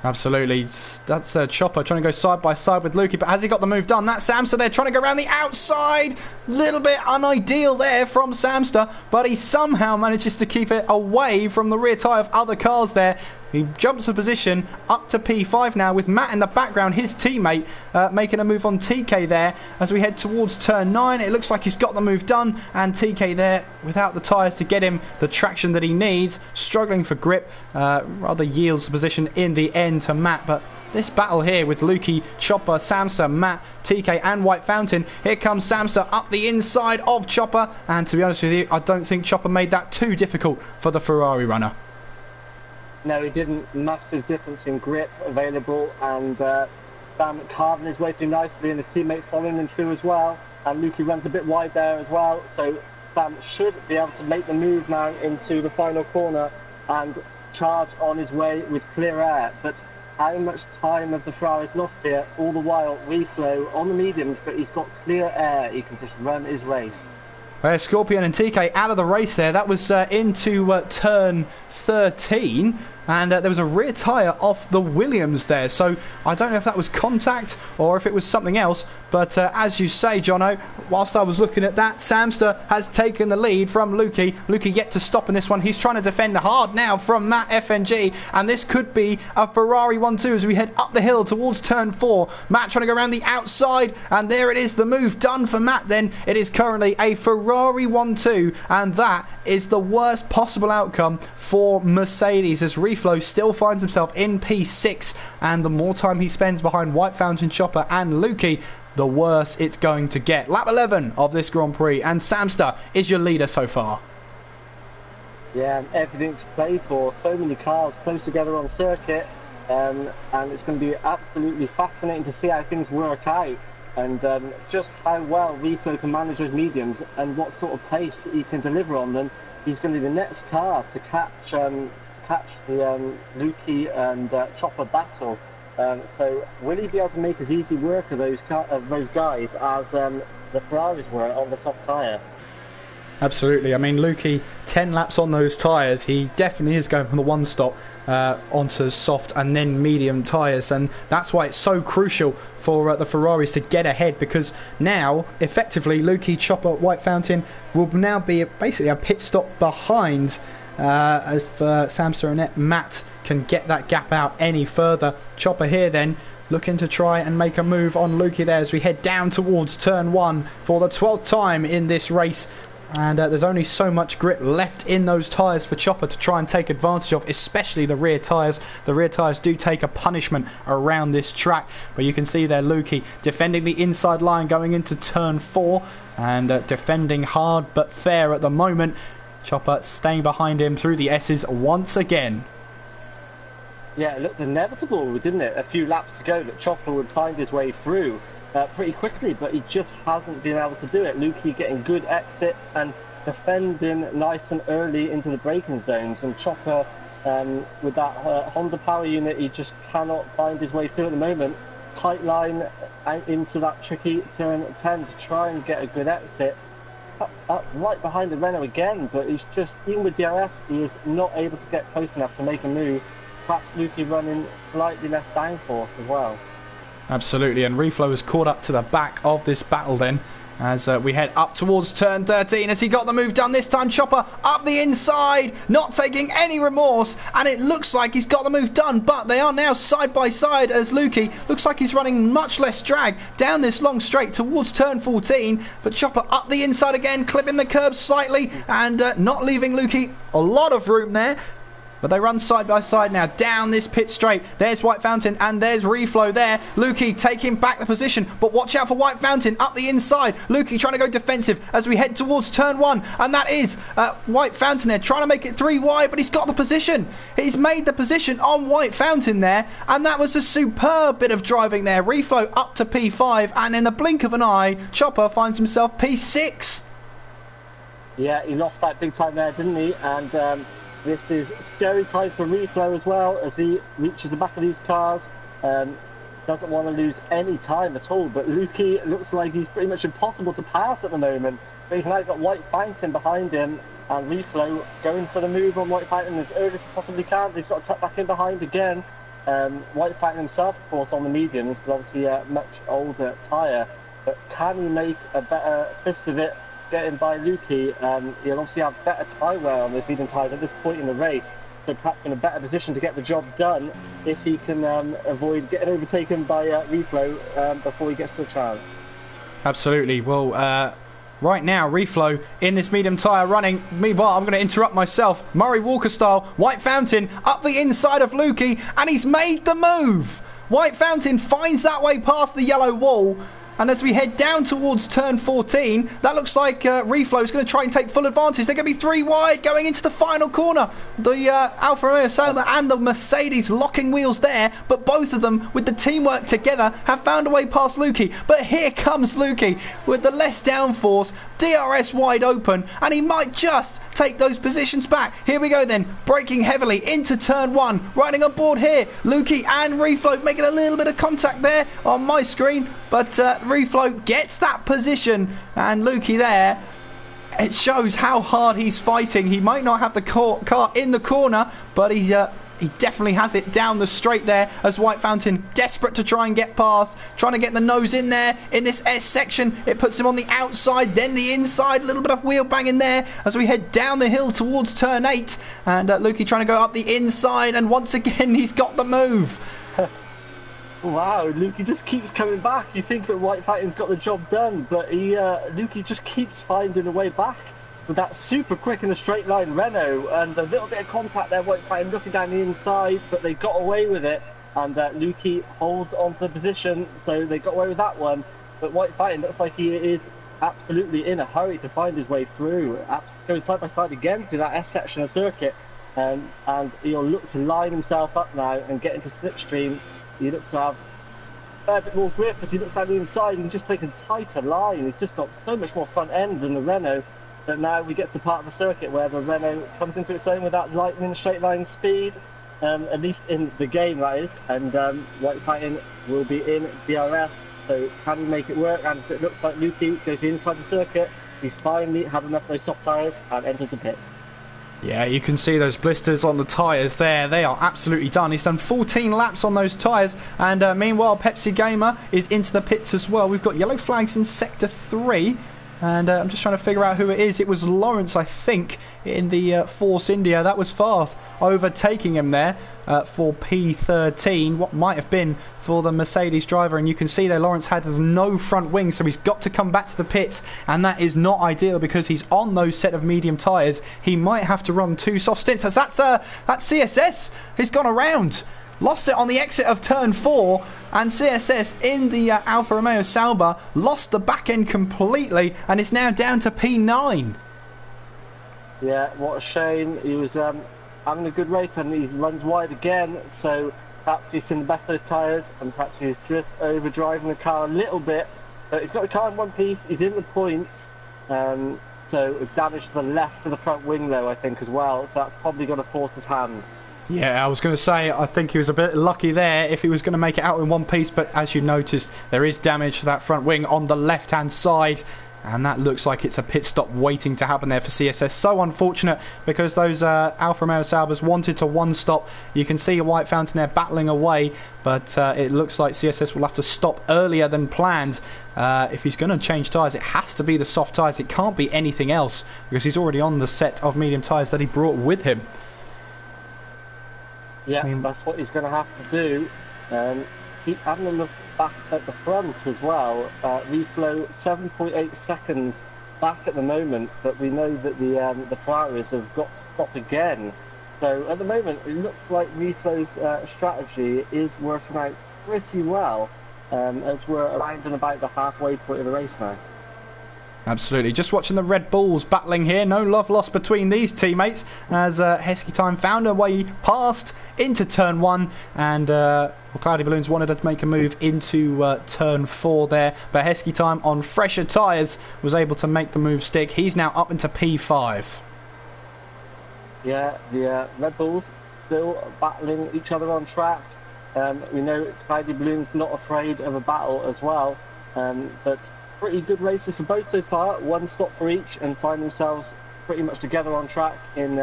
Speaker 1: Absolutely. That's Chopper trying to go side by side with Lukey, but has he got the move done? That's Samster there trying to go around the outside. Little bit unideal there from Samster, but he somehow manages to keep it away from the rear tyre of other cars there. He jumps a position up to P5 now with Matt in the background, his teammate, making a move on TK there as we head towards turn 9. It looks like he's got the move done, and TK there without the tyres to get him the traction that he needs, struggling for grip, rather yields the position in the end to Matt. But this battle here with Lukey, Chopper, Samster, Matt, TK and White Fountain. Here comes Samster up the inside of Chopper, and to be honest with you, I don't think Chopper made that too difficult for the Ferrari runner.
Speaker 2: No, he didn't. Massive difference in grip available, and Sam carving his way through nicely, and his teammate following him through as well. And Lukey runs a bit wide there as well, so Sam should be able to make the move now into the final corner and charge on his way with clear air. But how much time have the Ferraris lost here? All the while, Reflow on the mediums, but he's got clear air. He can just run his race.
Speaker 1: Scorpion and TK out of the race there. That was into turn 13. And there was a rear tyre off the Williams there. So I don't know if that was contact or if it was something else. But as you say, Jono, whilst I was looking at that, Samster has taken the lead from Lukey. Lukey yet to stop in this one. He's trying to defend hard now from Matt FNG. And this could be a Ferrari 1-2 as we head up the hill towards turn 4. Matt trying to go around the outside. And there it is, the move done for Matt then. It is currently a Ferrari 1-2. And that is the worst possible outcome for Mercedes as Reflow still finds himself in P6, and the more time he spends behind White Fountain, Chopper and Lukey, the worse it's going to get. Lap 11 of this Grand Prix, and Samster is your leader so far.
Speaker 2: Yeah, everything to play for. So many cars close together on circuit, and it's going to be absolutely fascinating to see how things work out, and just how well Reflow can manage those mediums and what sort of pace he can deliver on them. He's going to be the next car to catch the Lukey and Chopper battle. So will he be able to make as easy work of those guys as the Ferraris were on the soft tyre?
Speaker 1: Absolutely. I mean, Lukey, 10 laps on those tyres, he definitely is going from the one stop onto soft and then medium tyres, and that's why it's so crucial for the Ferraris to get ahead, because now effectively Lukey, Chopper, White Fountain will now be basically a pit stop behind. If Samster and Matt can get that gap out any further. Chopper here then looking to try and make a move on Lukey there as we head down towards turn 1 for the 12th time in this race. And there's only so much grip left in those tyres for Chopper to try and take advantage of, especially the rear tyres. The rear tyres do take a punishment around this track. But you can see there Lukey defending the inside line going into turn 4 and defending hard but fair at the moment. Chopper staying behind him through the S's once again.
Speaker 2: Yeah, it looked inevitable, didn't it, a few laps ago that Chopper would find his way through pretty quickly, but he just hasn't been able to do it. Lukey getting good exits and defending nice and early into the braking zones, and Chopper with that Honda power unit, he just cannot find his way through at the moment. Tight line into that tricky turn 10 to try and get a good exit. Up right behind the Renault again, but he's just, even with DRS, he is not able to get close enough to make a move. Perhaps Lukey running slightly less downforce as well.
Speaker 1: Absolutely, and Reflow is caught up to the back of this battle then as we head up towards turn 13. Has he got the move done this time? Chopper up the inside, not taking any remorse, and it looks like he's got the move done, but they are now side by side as Lukey looks like he's running much less drag down this long straight towards turn 14, but Chopper up the inside again, clipping the curb slightly and not leaving Lukey a lot of room there. But they run side by side now down this pit straight. There's White Fountain and there's Reflow there. Lukey taking back the position, but watch out for White Fountain up the inside. Lukey trying to go defensive as we head towards turn 1, and that is White Fountain there trying to make it 3 wide, but he's got the position. He's made the position on White Fountain there, and that was a superb bit of driving there. Reflow up to P5, and in the blink of an eye, Chopper finds himself P6.
Speaker 2: Yeah, he lost that big time there, didn't he? And this is scary times for Reflow as well as he reaches the back of these cars. Doesn't want to lose any time at all, but Lukey looks like he's pretty much impossible to pass at the moment. But he's now got White Fountain behind him, and Reflow going for the move on White Fountain as early as he possibly can. But he's got to tuck back in behind again. White Fountain himself, of course, on the mediums, but obviously a much older tyre. But can he make a better fist of it getting by Lukey? He'll obviously have better tyre wear on those medium tyres at this point in the race, so perhaps in a better position to get the job done if he can avoid getting overtaken by Reflow before he gets to the chance.
Speaker 1: Absolutely. Well, right now, Reflow in this medium tyre running. Meanwhile, I'm going to interrupt myself. Murray Walker style, White Fountain up the inside of Lukey, and he's made the move. White Fountain finds that way past the yellow wall. And as we head down towards turn 14, that looks like Reflow is going to try and take full advantage. They're going to be 3 wide going into the final corner. The Alfa Romeo Sauber and the Mercedes locking wheels there, but both of them with the teamwork together have found a way past Lukey. But here comes Lukey with the less downforce, DRS wide open, and he might just take those positions back. Here we go then, braking heavily into turn 1, riding on board here. Lukey and Reflow making a little bit of contact there on my screen, but Reflow gets that position, and Lukey there, it shows how hard he's fighting. He might not have the car in the corner, but he definitely has it down the straight there as White Fountain desperate to try and get past, trying to get the nose in there in this S section. It puts him on the outside, then the inside, a little bit of wheel banging there as we head down the hill towards turn 8, and Lukey trying to go up the inside, and once again he's got the move.
Speaker 2: Wow, Lukey just keeps coming back. You think that White Fountain's got the job done, but Lukey just keeps finding a way back with that super quick in a straight line Renault, and a little bit of contact there. White Fountain looking down the inside, but they got away with it, and Lukey holds onto the position, so they got away with that one. But White Fountain looks like he is absolutely in a hurry to find his way through, going side by side again through that S section of circuit, and he'll look to line himself up now and get into slipstream. He looks to have a fair bit more grip as he looks down the inside and just taking tighter line. He's just got so much more front end than the Renault. But now we get to the part of the circuit where the Renault comes into its own with that lightning straight line speed, at least in the game that is, and White Fountain will be in DRS, so can he make it work? And it looks like Lukey goes inside the circuit. He's finally had enough of those soft tyres and enters the pits.
Speaker 1: Yeah, you can see those blisters on the tyres there. They are absolutely done. He's done 14 laps on those tyres, and meanwhile Pepsi Gamer is into the pits as well. We've got yellow flags in sector 3, and I'm just trying to figure out who it is. It was Lawrence, I think, in the Force India. That was Farth overtaking him there for P13, what might have been for the Mercedes driver. And you can see there Lawrence has no front wing, so he's got to come back to the pits, and that is not ideal because he's on those set of medium tyres. He might have to run 2 soft stints, as that CSS has gone around. Lost it on the exit of turn 4, and CSS in the Alfa Romeo Sauber lost the back end completely, and it's now down to P9.
Speaker 2: Yeah, what a shame. He was having a good race and he runs wide again, so perhaps he's in the back of those tyres and perhaps he's just overdriving the car a little bit. But he's got the car in one piece, he's in the points, so damage to the left of the front wing though, I think, as well, so that's probably going to force his hand.
Speaker 1: Yeah, I was going to say, I think he was a bit lucky there if he was going to make it out in one piece, but as you noticed, there is damage to that front wing on the left-hand side, and that looks like it's a pit stop waiting to happen there for CSS. So unfortunate, because those Alfa Romeo Saubers wanted to one-stop. You can see a White Fountain there battling away, but it looks like CSS will have to stop earlier than planned. If he's going to change tyres, it has to be the soft tyres. It can't be anything else, because he's already on the set of medium tyres that he brought with him.
Speaker 2: Yeah, that's what he's going to have to do. Keep having a look back at the front as well. Reflow 7.8 seconds back at the moment, but we know that the Ferraris have got to stop again. So at the moment, it looks like Reflow's strategy is working out pretty well, as we're around and about the halfway point of the race now.
Speaker 1: Absolutely. Just watching the Red Bulls battling here. No love lost between these teammates as Heskey Time found her way past into turn 1, and Cloudy Balloons wanted to make a move into turn 4 there, but Heskey Time on fresher tyres was able to make the move stick. He's now up into P5.
Speaker 2: Yeah, the Red Bulls still battling each other on track. We know Cloudy Balloons not afraid of a battle as well, but pretty good races for both so far. One stop for each and find themselves pretty much together on track in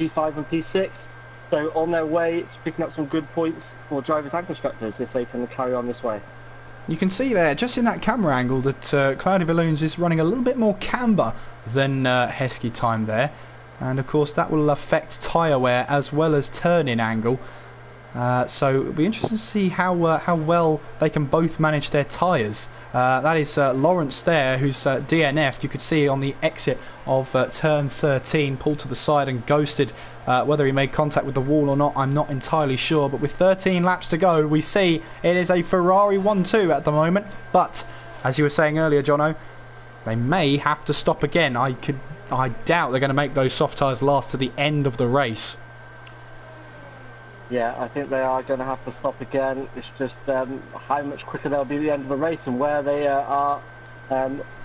Speaker 2: P5 and P6. So on their way to picking up some good points for drivers and constructors if they can carry on this way.
Speaker 1: You can see there, just in that camera angle, that Cloudy Balloons is running a little bit more camber than Heskey Time there. And of course that will affect tyre wear as well as turn-in angle. So it'll be interesting to see how well they can both manage their tyres. That is Lawrence there, who's DNF'd. You could see on the exit of turn 13, pulled to the side and ghosted. Whether he made contact with the wall or not, I'm not entirely sure. But with 13 laps to go, we see it is a Ferrari 1-2 at the moment. But as you were saying earlier, Jono, they may have to stop again. I doubt they're going to make those soft tyres last to the end of the race.
Speaker 2: Yeah, I think they are going to have to stop again. It's just how much quicker they'll be at the end of the race and where they are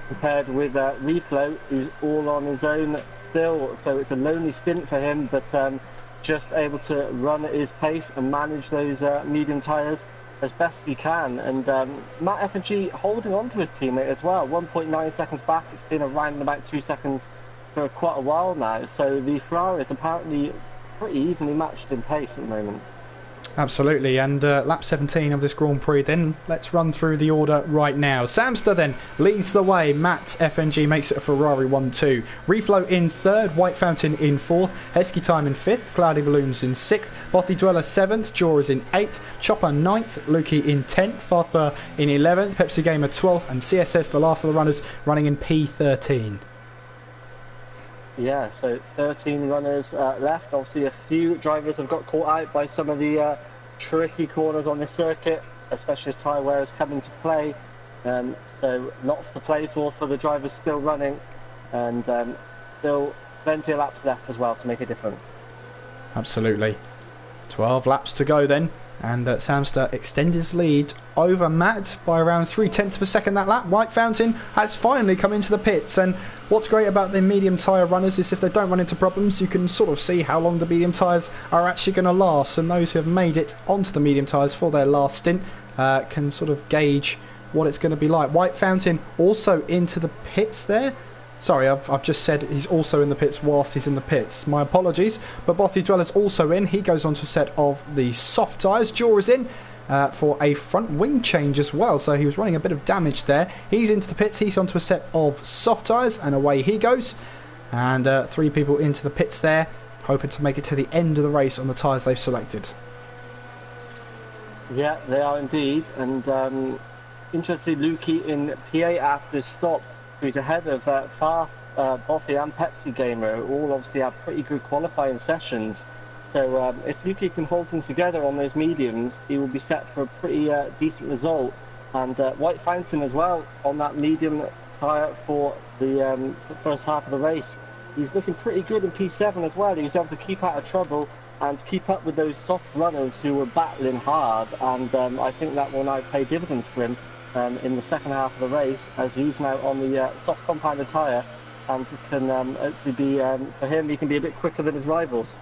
Speaker 2: compared with Reflow, who's all on his own still. So it's a lonely stint for him, but just able to run at his pace and manage those medium tyres as best he can. And Matt F&G holding on to his teammate as well, 1.9 seconds back. It's been around about 2 seconds for quite a while now. So the Ferrari is apparently pretty evenly matched in pace at the moment.
Speaker 1: Absolutely, and lap 17 of this Grand Prix, then let's run through the order right now. Samster then leads the way, Matt FNG makes it a Ferrari 1-2, Reflow in 3rd, White Fountain in 4th, Heskey Time in 5th, Cloudy Balloons in 6th, Bothy Dweller 7th, Jaws in 8th, Chopper 9th, Lukey in 10th, Farthbur in 11th, Pepsi Gamer 12th, and CSS, the last of the runners, running in P13.
Speaker 2: Yeah, so 13 runners left. Obviously, a few drivers have got caught out by some of the tricky corners on this circuit, especially as tyre wear has come into play. So lots to play for the drivers still running, and still plenty of laps left as well to make a difference.
Speaker 1: Absolutely. 12 laps to go then, and Samster extended his lead over Matt by around 0.3 of a second that lap. White Fountain has finally come into the pits, and what's great about the medium tyre runners is if they don't run into problems, you can sort of see how long the medium tyres are actually going to last, and those who have made it onto the medium tyres for their last stint can sort of gauge what it's going to be like. White Fountain also into the pits there. Sorry, I've just said he's also in the pits whilst he's in the pits. My apologies. But Bothy Dweller's also in. He goes on to a set of the soft tyres. Jaw is in for a front wing change as well. So he was running a bit of damage there. He's into the pits. He's onto a set of soft tyres. And away he goes. And 3 people into the pits there, hoping to make it to the end of the race on the tyres they've selected.
Speaker 2: Yeah, they are indeed. And interestingly, Lukey in P8 after his stop, who's ahead of Farth, Bothy and Pepsi Gamer, who all obviously have pretty good qualifying sessions. So if Lukey can hold things together on those mediums, he will be set for a pretty decent result. And White Fountain as well on that medium tyre for the first half of the race. He's looking pretty good in P7 as well. He was able to keep out of trouble and keep up with those soft runners who were battling hard. And I think that will now pay dividends for him in the second half of the race, as he's now on the soft compounded tyre, and can hopefully be, for him, he can be a bit quicker than his rivals.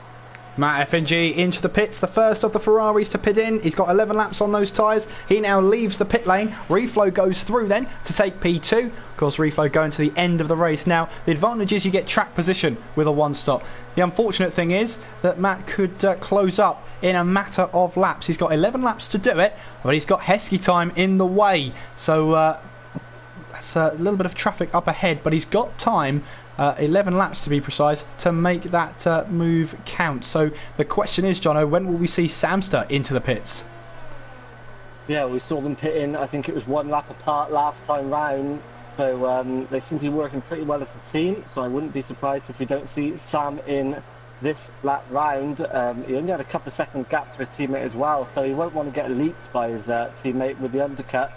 Speaker 1: Matt FNG into the pits, the first of the Ferraris to pit in. He's got 11 laps on those tyres. He now leaves the pit lane. Reflow goes through then to take P2. Of course, Reflow going to the end of the race. Now, the advantage is you get track position with a one-stop. The unfortunate thing is that Matt could close up in a matter of laps. He's got 11 laps to do it, but he's got Heskey Time in the way. So that's a little bit of traffic up ahead, but he's got time, 11 laps to be precise, to make that move count. So the question is, Jono, when will we see Samster into the pits?
Speaker 2: Yeah, we saw them pit in, I think it was 1 lap apart last time round, so they seem to be working pretty well as a team, so I wouldn't be surprised if we don't see Sam in this lap round. He only had a couple of second gap to his teammate as well, so he won't want to get leaped by his teammate with the undercut.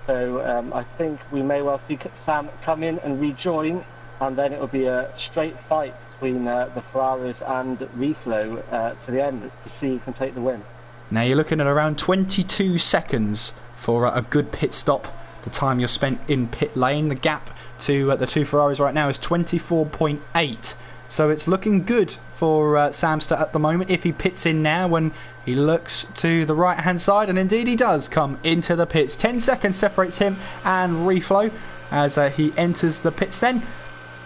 Speaker 2: So I think we may well see Sam come in and rejoin, and then it will be a straight fight between the Ferraris and Reflow to the end to see who can take the win.
Speaker 1: Now you're looking at around 22 seconds for a good pit stop. The time you're spent in pit lane, the gap to the 2 Ferraris right now is 24.8. So it's looking good for Samster at the moment. If he pits in now, when he looks to the right hand side, and indeed he does come into the pits. 10 seconds separates him and Reflow as he enters the pits then.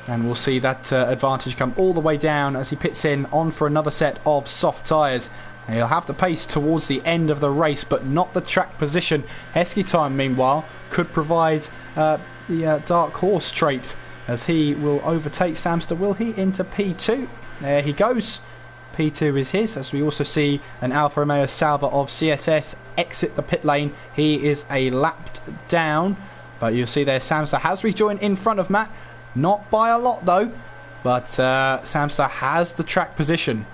Speaker 1: And we'll see that advantage come all the way down as he pits in on for another set of soft tyres. And he'll have the pace towards the end of the race, but not the track position. Heskey Time, meanwhile, could provide the dark horse trait, as he will overtake Samster. Will he into P2? There he goes. P2 is his, as we also see an Alfa Romeo Sauber of CSS exit the pit lane. He is a lap down, but you'll see there Samster has rejoined in front of Matt. Not by a lot though, but Samster has the track position.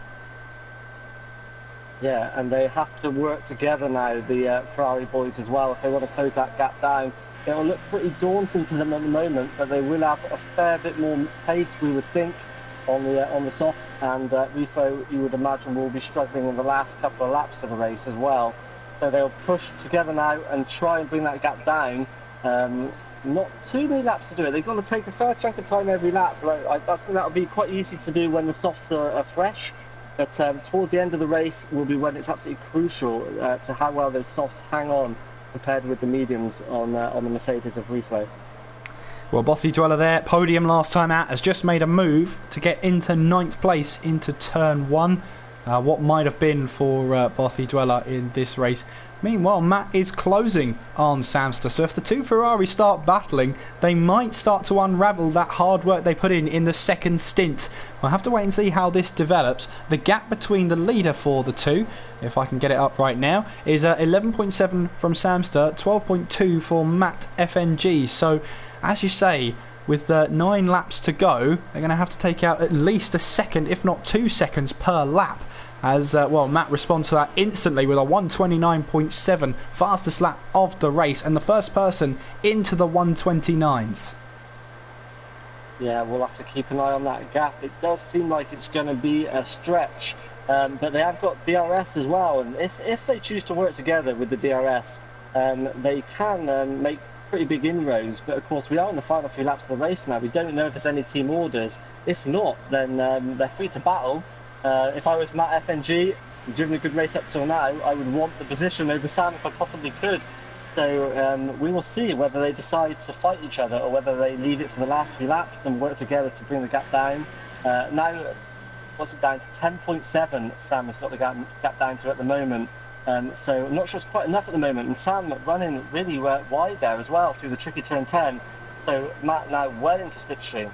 Speaker 2: Yeah, and they have to work together now, the Ferrari boys as well, if they want to close that gap down. it'll look pretty daunting to them at the moment, but they will have a fair bit more pace, we would think, on the soft. And Rifo, you would imagine, will be struggling in the last couple of laps of the race as well. So they'll push together now and try and bring that gap down. Not too many laps to do it. They've got to take a fair chunk of time every lap. I think that'll be quite easy to do when the softs are fresh. But towards the end of the race will be when it's absolutely crucial to how well those softs hang on compared with the mediums on the Mercedes of Rifo.
Speaker 1: Well, Bothy Dweller there, podium last time out, has just made a move to get into 9th place into turn 1. What might have been for Bothy Dweller in this race. Meanwhile, Matt is closing on Samster, so if the two Ferraris start battling, they might start to unravel that hard work they put in the second stint. We'll have to wait and see how this develops. The gap between the leader for the two, if I can get it up right now, is 11.7 from Samster, 12.2 for Matt FNG. So, as you say, with 9 laps to go, they're going to have to take out at least a second, if not 2 seconds per lap. As Matt responds to that instantly with a 129.7, fastest lap of the race, and the first person into the 129s.
Speaker 2: Yeah, we'll have to keep an eye on that gap. It does seem like it's going to be a stretch, but they have got DRS as well, and if they choose to work together with the DRS, they can make pretty big inroads. But of course, we are in the final few laps of the race now. We don't know if there's any team orders. If not, then they're free to battle. If I was Matt FNG, driven a good race up till now, I would want the position over Sam if I possibly could. So we will see whether they decide to fight each other or whether they leave it for the last few laps and work together to bring the gap down. Now, what's it down to? 10.7 Sam has got the gap down to at the moment. So I'm not sure it's quite enough at the moment. And Sam running really wide there as well through the tricky turn 10. So Matt now well into slipstream.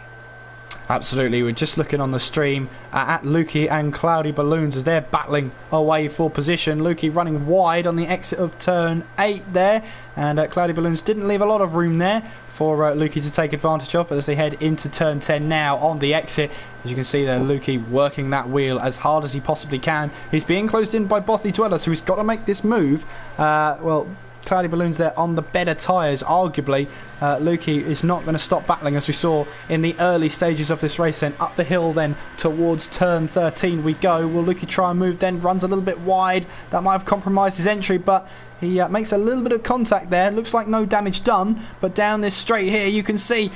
Speaker 1: Absolutely, we're just looking on the stream at Lukey and Cloudy Balloons as they're battling away for position. Lukey running wide on the exit of turn 8 there, and Cloudy Balloons didn't leave a lot of room there for Lukey to take advantage of, but as they head into turn 10 now on the exit, as you can see there, Lukey working that wheel as hard as he possibly can. He's being closed in by Bothy Dweller, so he's got to make this move. Cloudy Balloons there on the better tyres, arguably. Lukey is not going to stop battling, as we saw in the early stages of this race. Then up the hill, then towards turn 13 we go. Will Lukey try and move then? Runs a little bit wide. That might have compromised his entry, but he makes a little bit of contact there. Looks like no damage done, but down this straight here you can see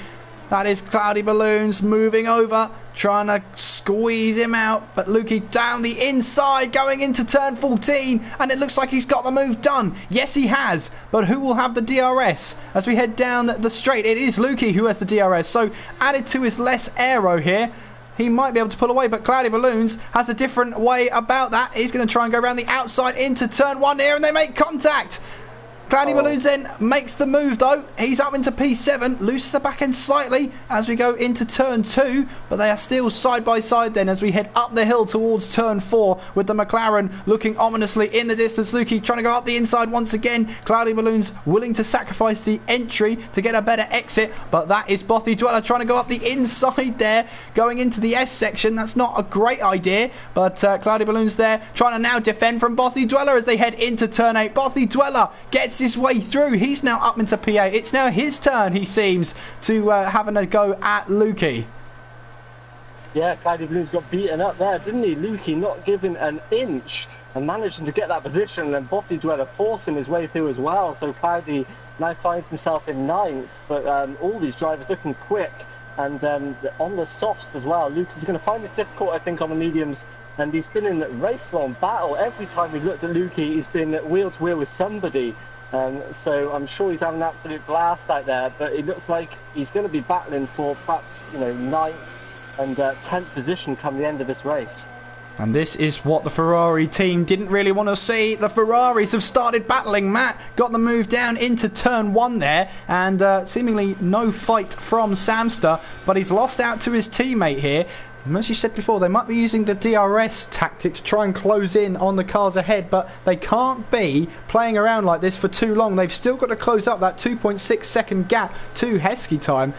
Speaker 1: that is Cloudy Balloons moving over, trying to squeeze him out. But Lukey down the inside, going into turn 14, and it looks like he's got the move done. Yes, he has, but who will have the DRS? As we head down the straight, it is Lukey who has the DRS. So added to his less aero here, he might be able to pull away, but Cloudy Balloons has a different way about that. He's going to try and go around the outside into turn 1 here, and they make contact. Cloudy Balloons then makes the move though. He's up into P7, loses the back end slightly as we go into turn 2, but they are still side by side then as we head up the hill towards turn 4 with the McLaren looking ominously in the distance. Lukey trying to go up the inside once again. Cloudy Balloons willing to sacrifice the entry to get a better exit, but that is Bothy Dweller trying to go up the inside there, going into the S section. That's not a great idea, but Cloudy Balloons there trying to now defend from Bothy Dweller as they head into turn 8. Bothy Dweller gets his way through. He's now up into P8. It's now his turn, he seems, to having a go at Lukey.
Speaker 2: Yeah, Cloudy Balloons got beaten up there, didn't he? Lukey not giving an inch and managing to get that position, and then Bothy Dweller forcing his way through as well. So Cloudy now finds himself in 9th, but all these drivers looking quick, and on the softs as well. Lukey's going to find this difficult, I think, on the mediums, and he's been in race-long battle. Every time we've looked at Lukey, he's been wheel-to-wheel with somebody. So I'm sure he's having an absolute blast out there, but it looks like he's going to be battling for perhaps 9th and 10th position come the end of this race.
Speaker 1: And this is what the Ferrari team didn't really want to see. The Ferraris have started battling. Matt got the move down into turn 1 there, and seemingly no fight from Samster, but he's lost out to his teammate here. As you said before, they might be using the DRS tactic to try and close in on the cars ahead, but they can't be playing around like this for too long. They've still got to close up that 2.6 second gap to Heskey time.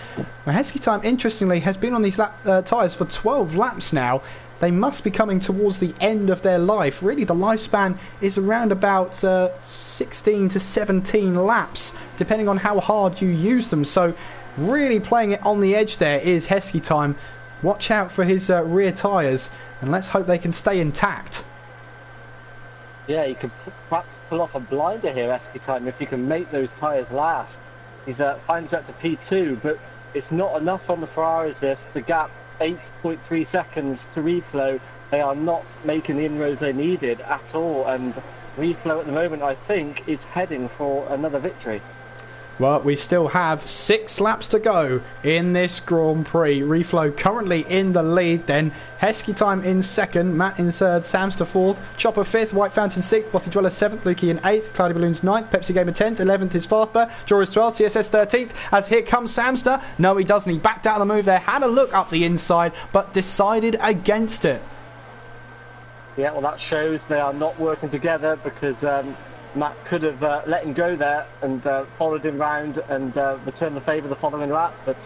Speaker 1: Now, Heskey time, interestingly, has been on these tyres for 12 laps now. they must be coming towards the end of their life. Really, the lifespan is around about 16 to 17 laps, depending on how hard you use them. So really playing it on the edge there is Heskey Time. Watch out for his rear tyres, and let's hope they can stay intact.
Speaker 2: Yeah, you could perhaps pull off a blinder here, Heskey Time, if you can make those tyres last. He's finally got to P2, but it's not enough on the Ferraris this. The gap, 8.3 seconds to Reflow. They are not making the inroads they needed at all, and Reflow at the moment, I think, is heading for another victory.
Speaker 1: Well, we still have 6 laps to go in this Grand Prix. Reflow currently in the lead then. Heskey Time in second, Matt in third, Samster fourth, Chopper fifth, White Fountain sixth, Bothy Dweller seventh, Lukey in eighth, Cloudy Balloons ninth, Pepsi Gamer 10th, 11th is Farthber, Joris 12th, CSS 13th, as here comes Samster. No, he doesn't. He backed out of the move there, had a look up the inside, but decided against it.
Speaker 2: Yeah, well, that shows they are not working together, because Matt could have let him go there and followed him round and returned the favour the following lap, but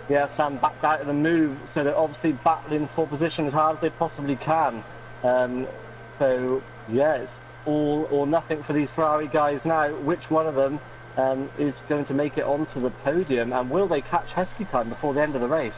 Speaker 2: yeah, Sam backed out of the move, so they're obviously battling for position as hard as they possibly can. So yeah, it's all or nothing for these Ferrari guys now. Which one of them is going to make it onto the podium, and will they catch Heskey Time before the end of the race?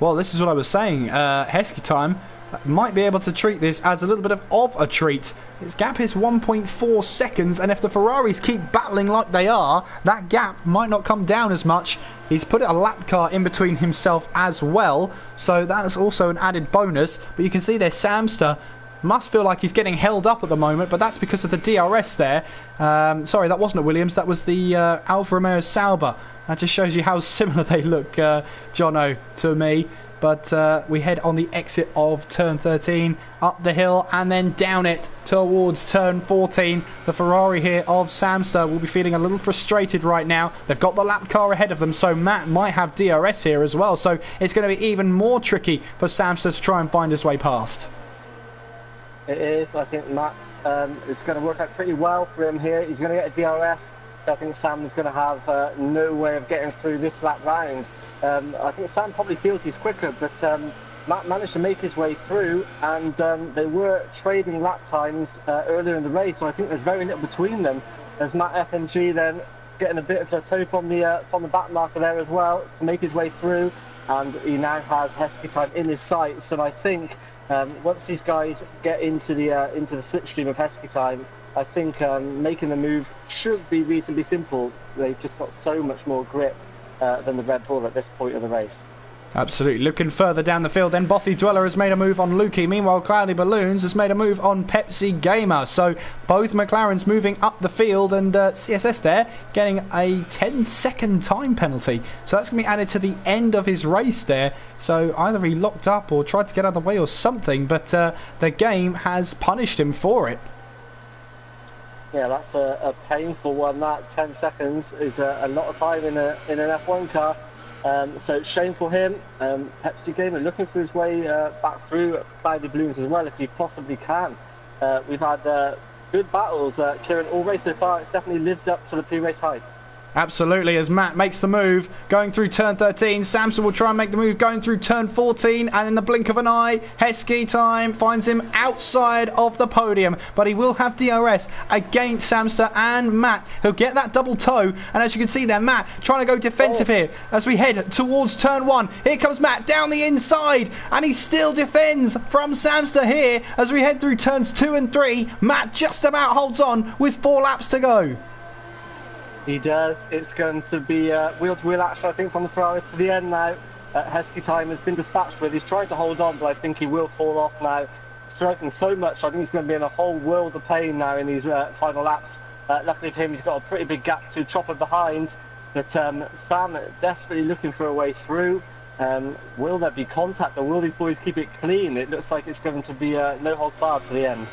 Speaker 1: Well, this is what I was saying. Heskey Time might be able to treat this as a little bit of a treat. Its gap is 1.4 seconds, and if the Ferraris keep battling like they are, that gap might not come down as much. He's put a lap car in between himself as well, so that's also an added bonus. But you can see there, Samster must feel like he's getting held up at the moment, but that's because of the DRS there. Sorry, that wasn't a Williams, that was the Alfa Romeo Sauber. That just shows you how similar they look, Jono, to me. But we head on the exit of turn 13, up the hill and then down it towards turn 14. The Ferrari here of Samster will be feeling a little frustrated right now. They've got the lap car ahead of them, so Matt might have DRS here as well. So it's going to be even more tricky for Samster to try and find his way past.
Speaker 2: It is. I think Matt is going to work out pretty well for him here. He's going to get a DRS. I think Sam's going to have no way of getting through this lap round. I think Sam probably feels he's quicker, but Matt managed to make his way through, and they were trading lap times earlier in the race, so I think there's very little between them. As Matt FNG then getting a bit of a toe from the back marker there as well to make his way through, and he now has Heskey Time in his sights. And I think once these guys get into the slipstream of Heskey Time, I think making the move should be reasonably simple. They've just got so much more grip than the Red Bull at this point of the race.
Speaker 1: Absolutely. Looking further down the field, then Bothy Dweller has made a move on Lukey. Meanwhile, Cloudy Balloons has made a move on Pepsi Gamer. So both McLarens moving up the field, and CSS there getting a 10-second time penalty. So that's going to be added to the end of his race there. So either he locked up or tried to get out of the way or something, but the game has punished him for it.
Speaker 2: Yeah, that's a painful one. That 10 seconds is a lot of time in an F1 car. So it's shame for him. Pepsi Gamer looking for his way back through Cloudy Balloons as well, if he possibly can. We've had good battles, Kieran, all race so far. It's definitely lived up to the pre-race hype.
Speaker 1: Absolutely, as Matt makes the move, going through turn 13. Samson will try and make the move, going through turn 14, and in the blink of an eye, Heskey Time finds him outside of the podium, but he will have DRS against Samster and Matt. He'll get that double toe, and as you can see there, Matt trying to go defensive here as we head towards turn 1. Here comes Matt down the inside, and he still defends from Samster here as we head through turns 2 and 3. Matt just about holds on with 4 laps to go.
Speaker 2: He does. It's going to be wheel-to-wheel action, I think, from the Ferrari to the end now. Heskey Time has been dispatched with. He's trying to hold on, but I think he will fall off now. Striking so much, I think he's going to be in a whole world of pain now in these final laps. Luckily for him, he's got a pretty big gap to Chopper behind. But Sam desperately looking for a way through. Will there be contact, or will these boys keep it clean? It looks like it's going to be no holds barred to the end.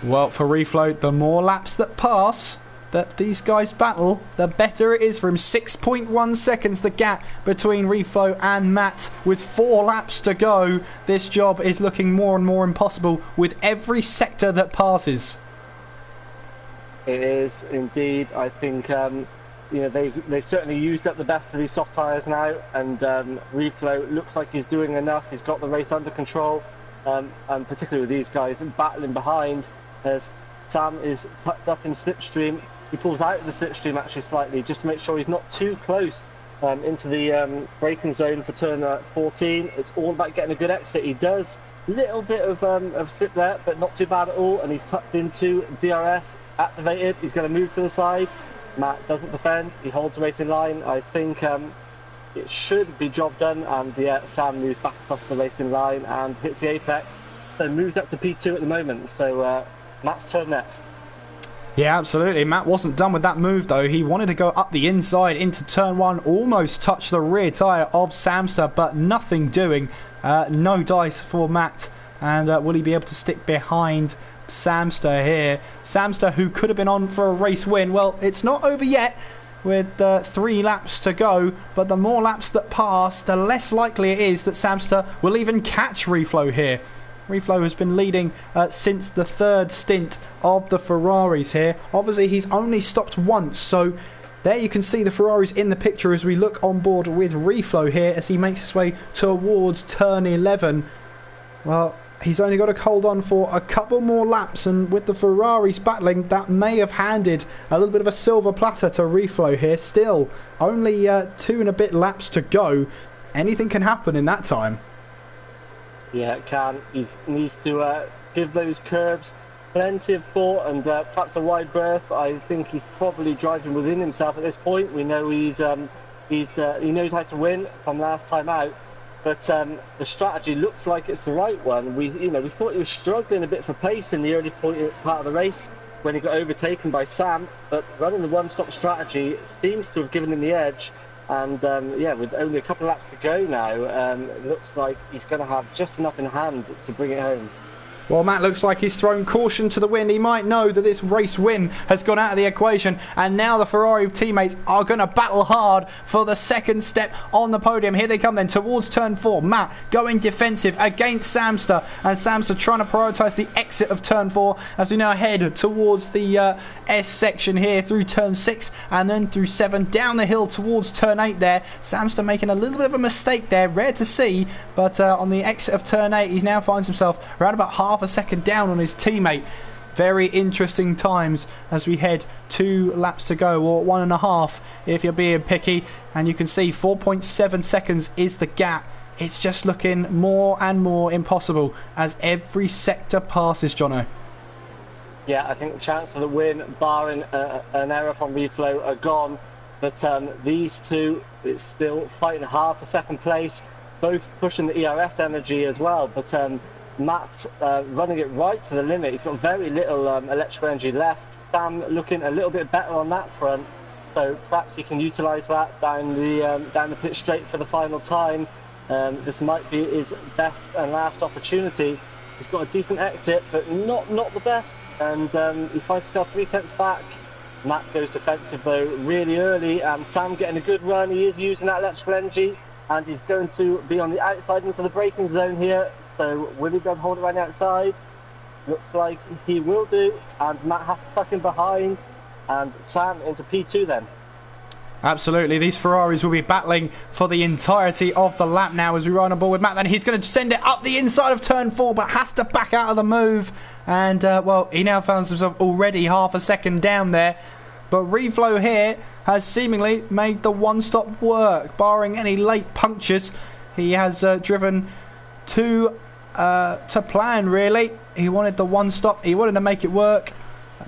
Speaker 1: Well, for Reflow, the more laps that pass that these guys battle, the better it is for him. 6.1 seconds the gap between Reflow and Matt with 4 laps to go. This job is looking more and more impossible with every sector that passes.
Speaker 2: It is indeed. I think they've certainly used up the best of these soft tyres now, and Reflow looks like he's doing enough. He's got the race under control. and particularly with these guys battling behind, as Sam is tucked up in slipstream. He pulls out of the slipstream actually slightly, just to make sure he's not too close into the braking zone for turn 14. It's all about getting a good exit. He does a little bit of slip there, but not too bad at all, and he's tucked into DRS, activated. He's going to move to the side. Matt doesn't defend, he holds the racing line. I think it should be job done, and yeah, Sam moves back across the racing line and hits the apex, so moves up to P2 at the moment. So Matt's turn next.
Speaker 1: Yeah, absolutely. Matt wasn't done with that move though. He wanted to go up the inside into turn 1, almost touch the rear tyre of Samster, but nothing doing. No dice for Matt, and will he be able to stick behind Samster here? Samster, who could have been on for a race win. Well, it's not over yet with 3 laps to go, but the more laps that pass, the less likely it is that Samster will even catch Reflow here. Reflow has been leading since the 3rd stint of the Ferraris here. Obviously, he's only stopped once, so there you can see the Ferraris in the picture as we look on board with Reflow here as he makes his way towards turn 11. Well, he's only got to hold on for a couple more laps, and with the Ferraris battling, that may have handed a little bit of a silver platter to Reflow here. Still, only 2 and a bit laps to go. Anything can happen in that time.
Speaker 2: Yeah, it can. He needs to give those curbs plenty of thought and perhaps a wide berth. I think he's probably driving within himself at this point. We know he knows how to win from last time out, but the strategy looks like it's the right one. We thought he was struggling a bit for pace in the early part of the race when he got overtaken by Sam, but running the one-stop strategy seems to have given him the edge. And yeah, with only a couple of laps to go now, it looks like he's going to have just enough in hand to bring it home.
Speaker 1: Well, Matt looks like he's thrown caution to the wind. He might know that this race win has gone out of the equation, and now the Ferrari teammates are going to battle hard for the 2nd step on the podium. Here they come then towards turn 4. Matt going defensive against Samster, and Samster trying to prioritise the exit of turn 4 as we now head towards the S section here through turn 6 and then through 7 down the hill towards turn 8 there. Samster making a little bit of a mistake there, rare to see, but on the exit of turn 8 he now finds himself around about half a second down on his teammate. Very interesting times as we head 2 laps to go, or 1.5 if you're being picky, and you can see 4.7 seconds is the gap. It's just looking more and more impossible as every sector passes, Jono.
Speaker 2: Yeah, I think the chance of the win, barring an error from Reflow, are gone, but these two, it's still fighting hard for 2nd place, both pushing the ERS energy as well, but Matt running it right to the limit. He's got very little electrical energy left. Sam looking a little bit better on that front, so perhaps he can utilise that down the pit straight for the final time. This might be his best and last opportunity. He's got a decent exit, but not the best, and he finds himself 3/10 back. Matt goes defensive though really early, and Sam getting a good run. He is using that electrical energy, and he's going to be on the outside into the braking zone here. So will he be able to hold it around the outside? Looks like he will do, and Matt has to tuck him behind, and Sam into P2 then.
Speaker 1: Absolutely, these Ferraris will be battling for the entirety of the lap now as we ride on board with Matt. Then he's going to send it up the inside of turn 4, but has to back out of the move, and well, he now finds himself already half a second down there. But Reflow here has seemingly made the one-stop work, barring any late punctures. He has driven to plan, really. He wanted the one-stop, he wanted to make it work,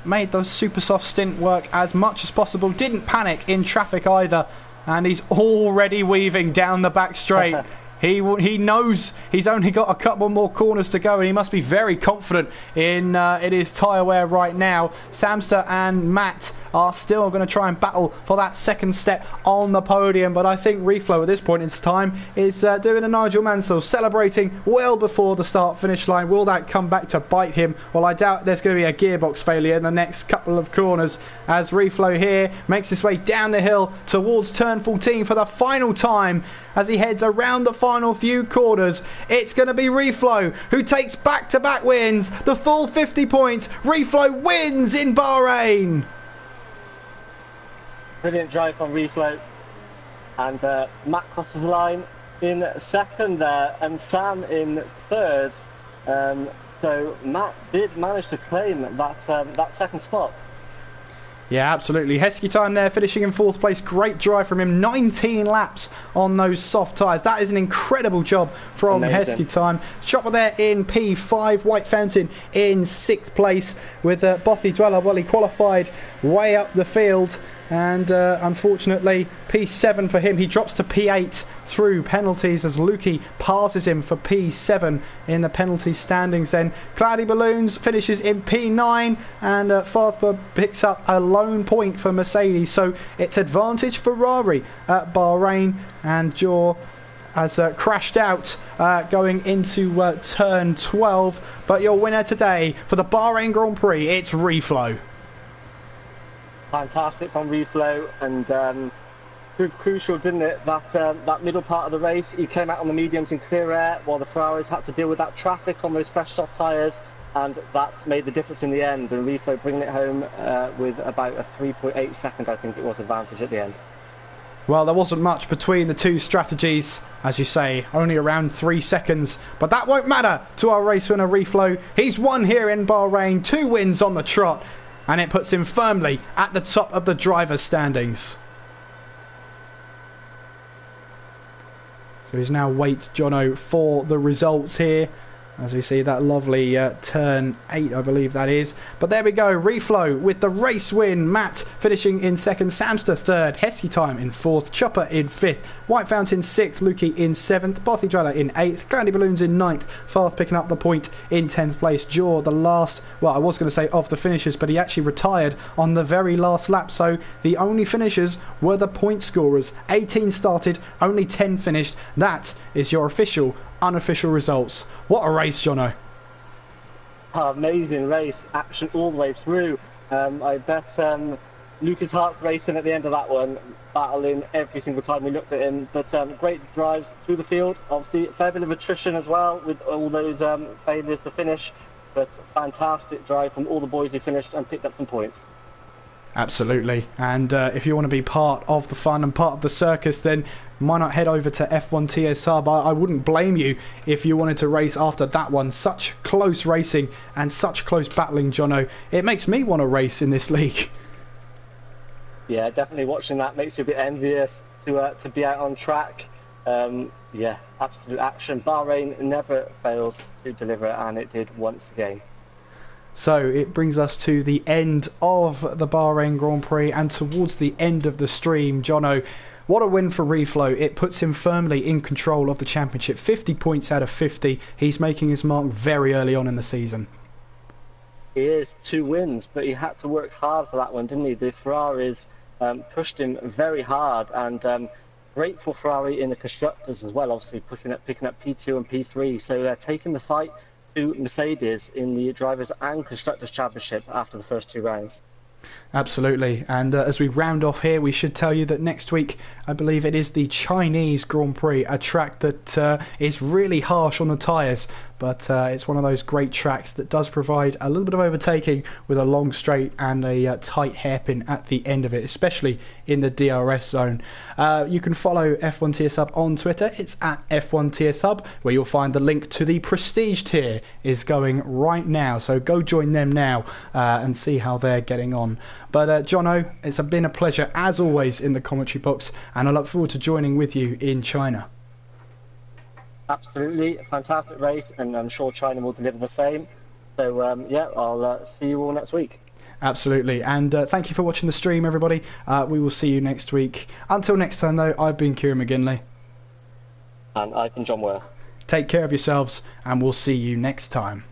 Speaker 1: made the super soft stint work as much as possible, didn't panic in traffic either, and he's already weaving down the back straight. He knows he's only got a couple more corners to go, and he must be very confident in his tyre wear right now. Samster and Matt are still going to try and battle for that 2nd step on the podium, but I think Reflow at this point in time is doing a Nigel Mansell, celebrating well before the start-finish line. Will that come back to bite him? Well, I doubt there's going to be a gearbox failure in the next couple of corners as Reflow here makes his way down the hill towards turn 14 for the final time as he heads around the final few corners. It's going to be Reflow who takes back-to-back wins, the full 50 points. Reflow wins in Bahrain.
Speaker 2: Brilliant drive from Reflow, and Matt crosses the line in 2nd there, and Sam in 3rd. So Matt did manage to claim that second spot.
Speaker 1: Yeah, absolutely. Heskey time there, finishing in 4th place. Great drive from him. 19 laps on those soft tyres. That is an incredible job from Heskey time. Chopper there in P5. White Fountain in 6th place with Bothy Dweller. Well, he qualified way up the field. And unfortunately, P7 for him. He drops to P8 through penalties as Lukey passes him for P7 in the penalty standings. Then Cloudy Balloons finishes in P9 and Farthburg picks up a lone point for Mercedes. So it's advantage Ferrari at Bahrain, and Jaw has crashed out going into turn 12. But your winner today for the Bahrain Grand Prix, it's Reflow.
Speaker 2: Fantastic from Reflow, and proved crucial, didn't it? That middle part of the race, he came out on the mediums in clear air, while the Ferraris had to deal with that traffic on those fresh soft tyres, and that made the difference in the end. And Reflow bringing it home with about a 3.8 second, I think it was, advantage at the end.
Speaker 1: Well, there wasn't much between the two strategies, as you say, only around 3 seconds. But that won't matter to our race winner, Reflow. He's won here in Bahrain, 2 wins on the trot, and it puts him firmly at the top of the drivers' standings. So he's now wait, Jono, for the results here. As we see that lovely turn 8, I believe that is. But there we go, Reflow with the race win. Matt finishing in 2nd, Samster 3rd, Heskey time in 4th, Chopper in 5th, White Fountain 6th, Lukey in 7th, Bothy Dweller in 8th, Cloudy Balloons in 9th, Farth picking up the point in 10th place. Jaw, the last, well, I was going to say of the finishers, but he actually retired on the very last lap. So the only finishers were the point scorers. 18 started, only 10 finished. That is your official unofficial results. What a race, Jono.
Speaker 2: Oh, amazing race, action all the way through. I bet Lucas Hart's racing at the end of that one, battling every single time we looked at him. But great drives through the field. Obviously, a fair bit of attrition as well with all those failures to finish. But fantastic drive from all the boys who finished and picked up some points.
Speaker 1: Absolutely. And if you want to be part of the fun and part of the circus, then why not head over to F1 TS Hub? I wouldn't blame you if you wanted to race after that one. Such close racing and such close battling, Jono. It makes me want to race in this league.
Speaker 2: Yeah, definitely watching that makes you a bit envious to be out on track. Yeah, absolute action. Bahrain never fails to deliver, and it did once again.
Speaker 1: So it brings us to the end of the Bahrain Grand Prix and towards the end of the stream. Jono, what a win for Reflow. It puts him firmly in control of the championship. 50 points out of 50. He's making his mark very early on in the season.
Speaker 2: He is, 2 wins, but he had to work hard for that one, didn't he? The Ferraris pushed him very hard, and great for Ferrari in the constructors as well, obviously picking up P2 and P3. So they're taking the fight to Mercedes in the Drivers' and Constructors' Championship after the first 2 rounds.
Speaker 1: Absolutely. And as we round off here, we should tell you that next week, I believe it is the Chinese Grand Prix, a track that is really harsh on the tyres, but it's one of those great tracks that does provide a little bit of overtaking with a long straight and a tight hairpin at the end of it, especially in the DRS zone. You can follow F1 TS Hub on Twitter. It's at F1 TS Hub, where you'll find the link to the Prestige tier is going right now. So go join them now and see how they're getting on. But Jono, it's been a pleasure as always in the commentary box, and I look forward to joining with you in China.
Speaker 2: Absolutely, a fantastic race, and I'm sure China will deliver the same. So yeah, I'll see you all next week.
Speaker 1: Absolutely, and thank you for watching the stream, everybody. We will see you next week. Until next time, though, I've been Kieran McGinley.
Speaker 2: And I've been John Worth.
Speaker 1: Take care of yourselves, and we'll see you next time.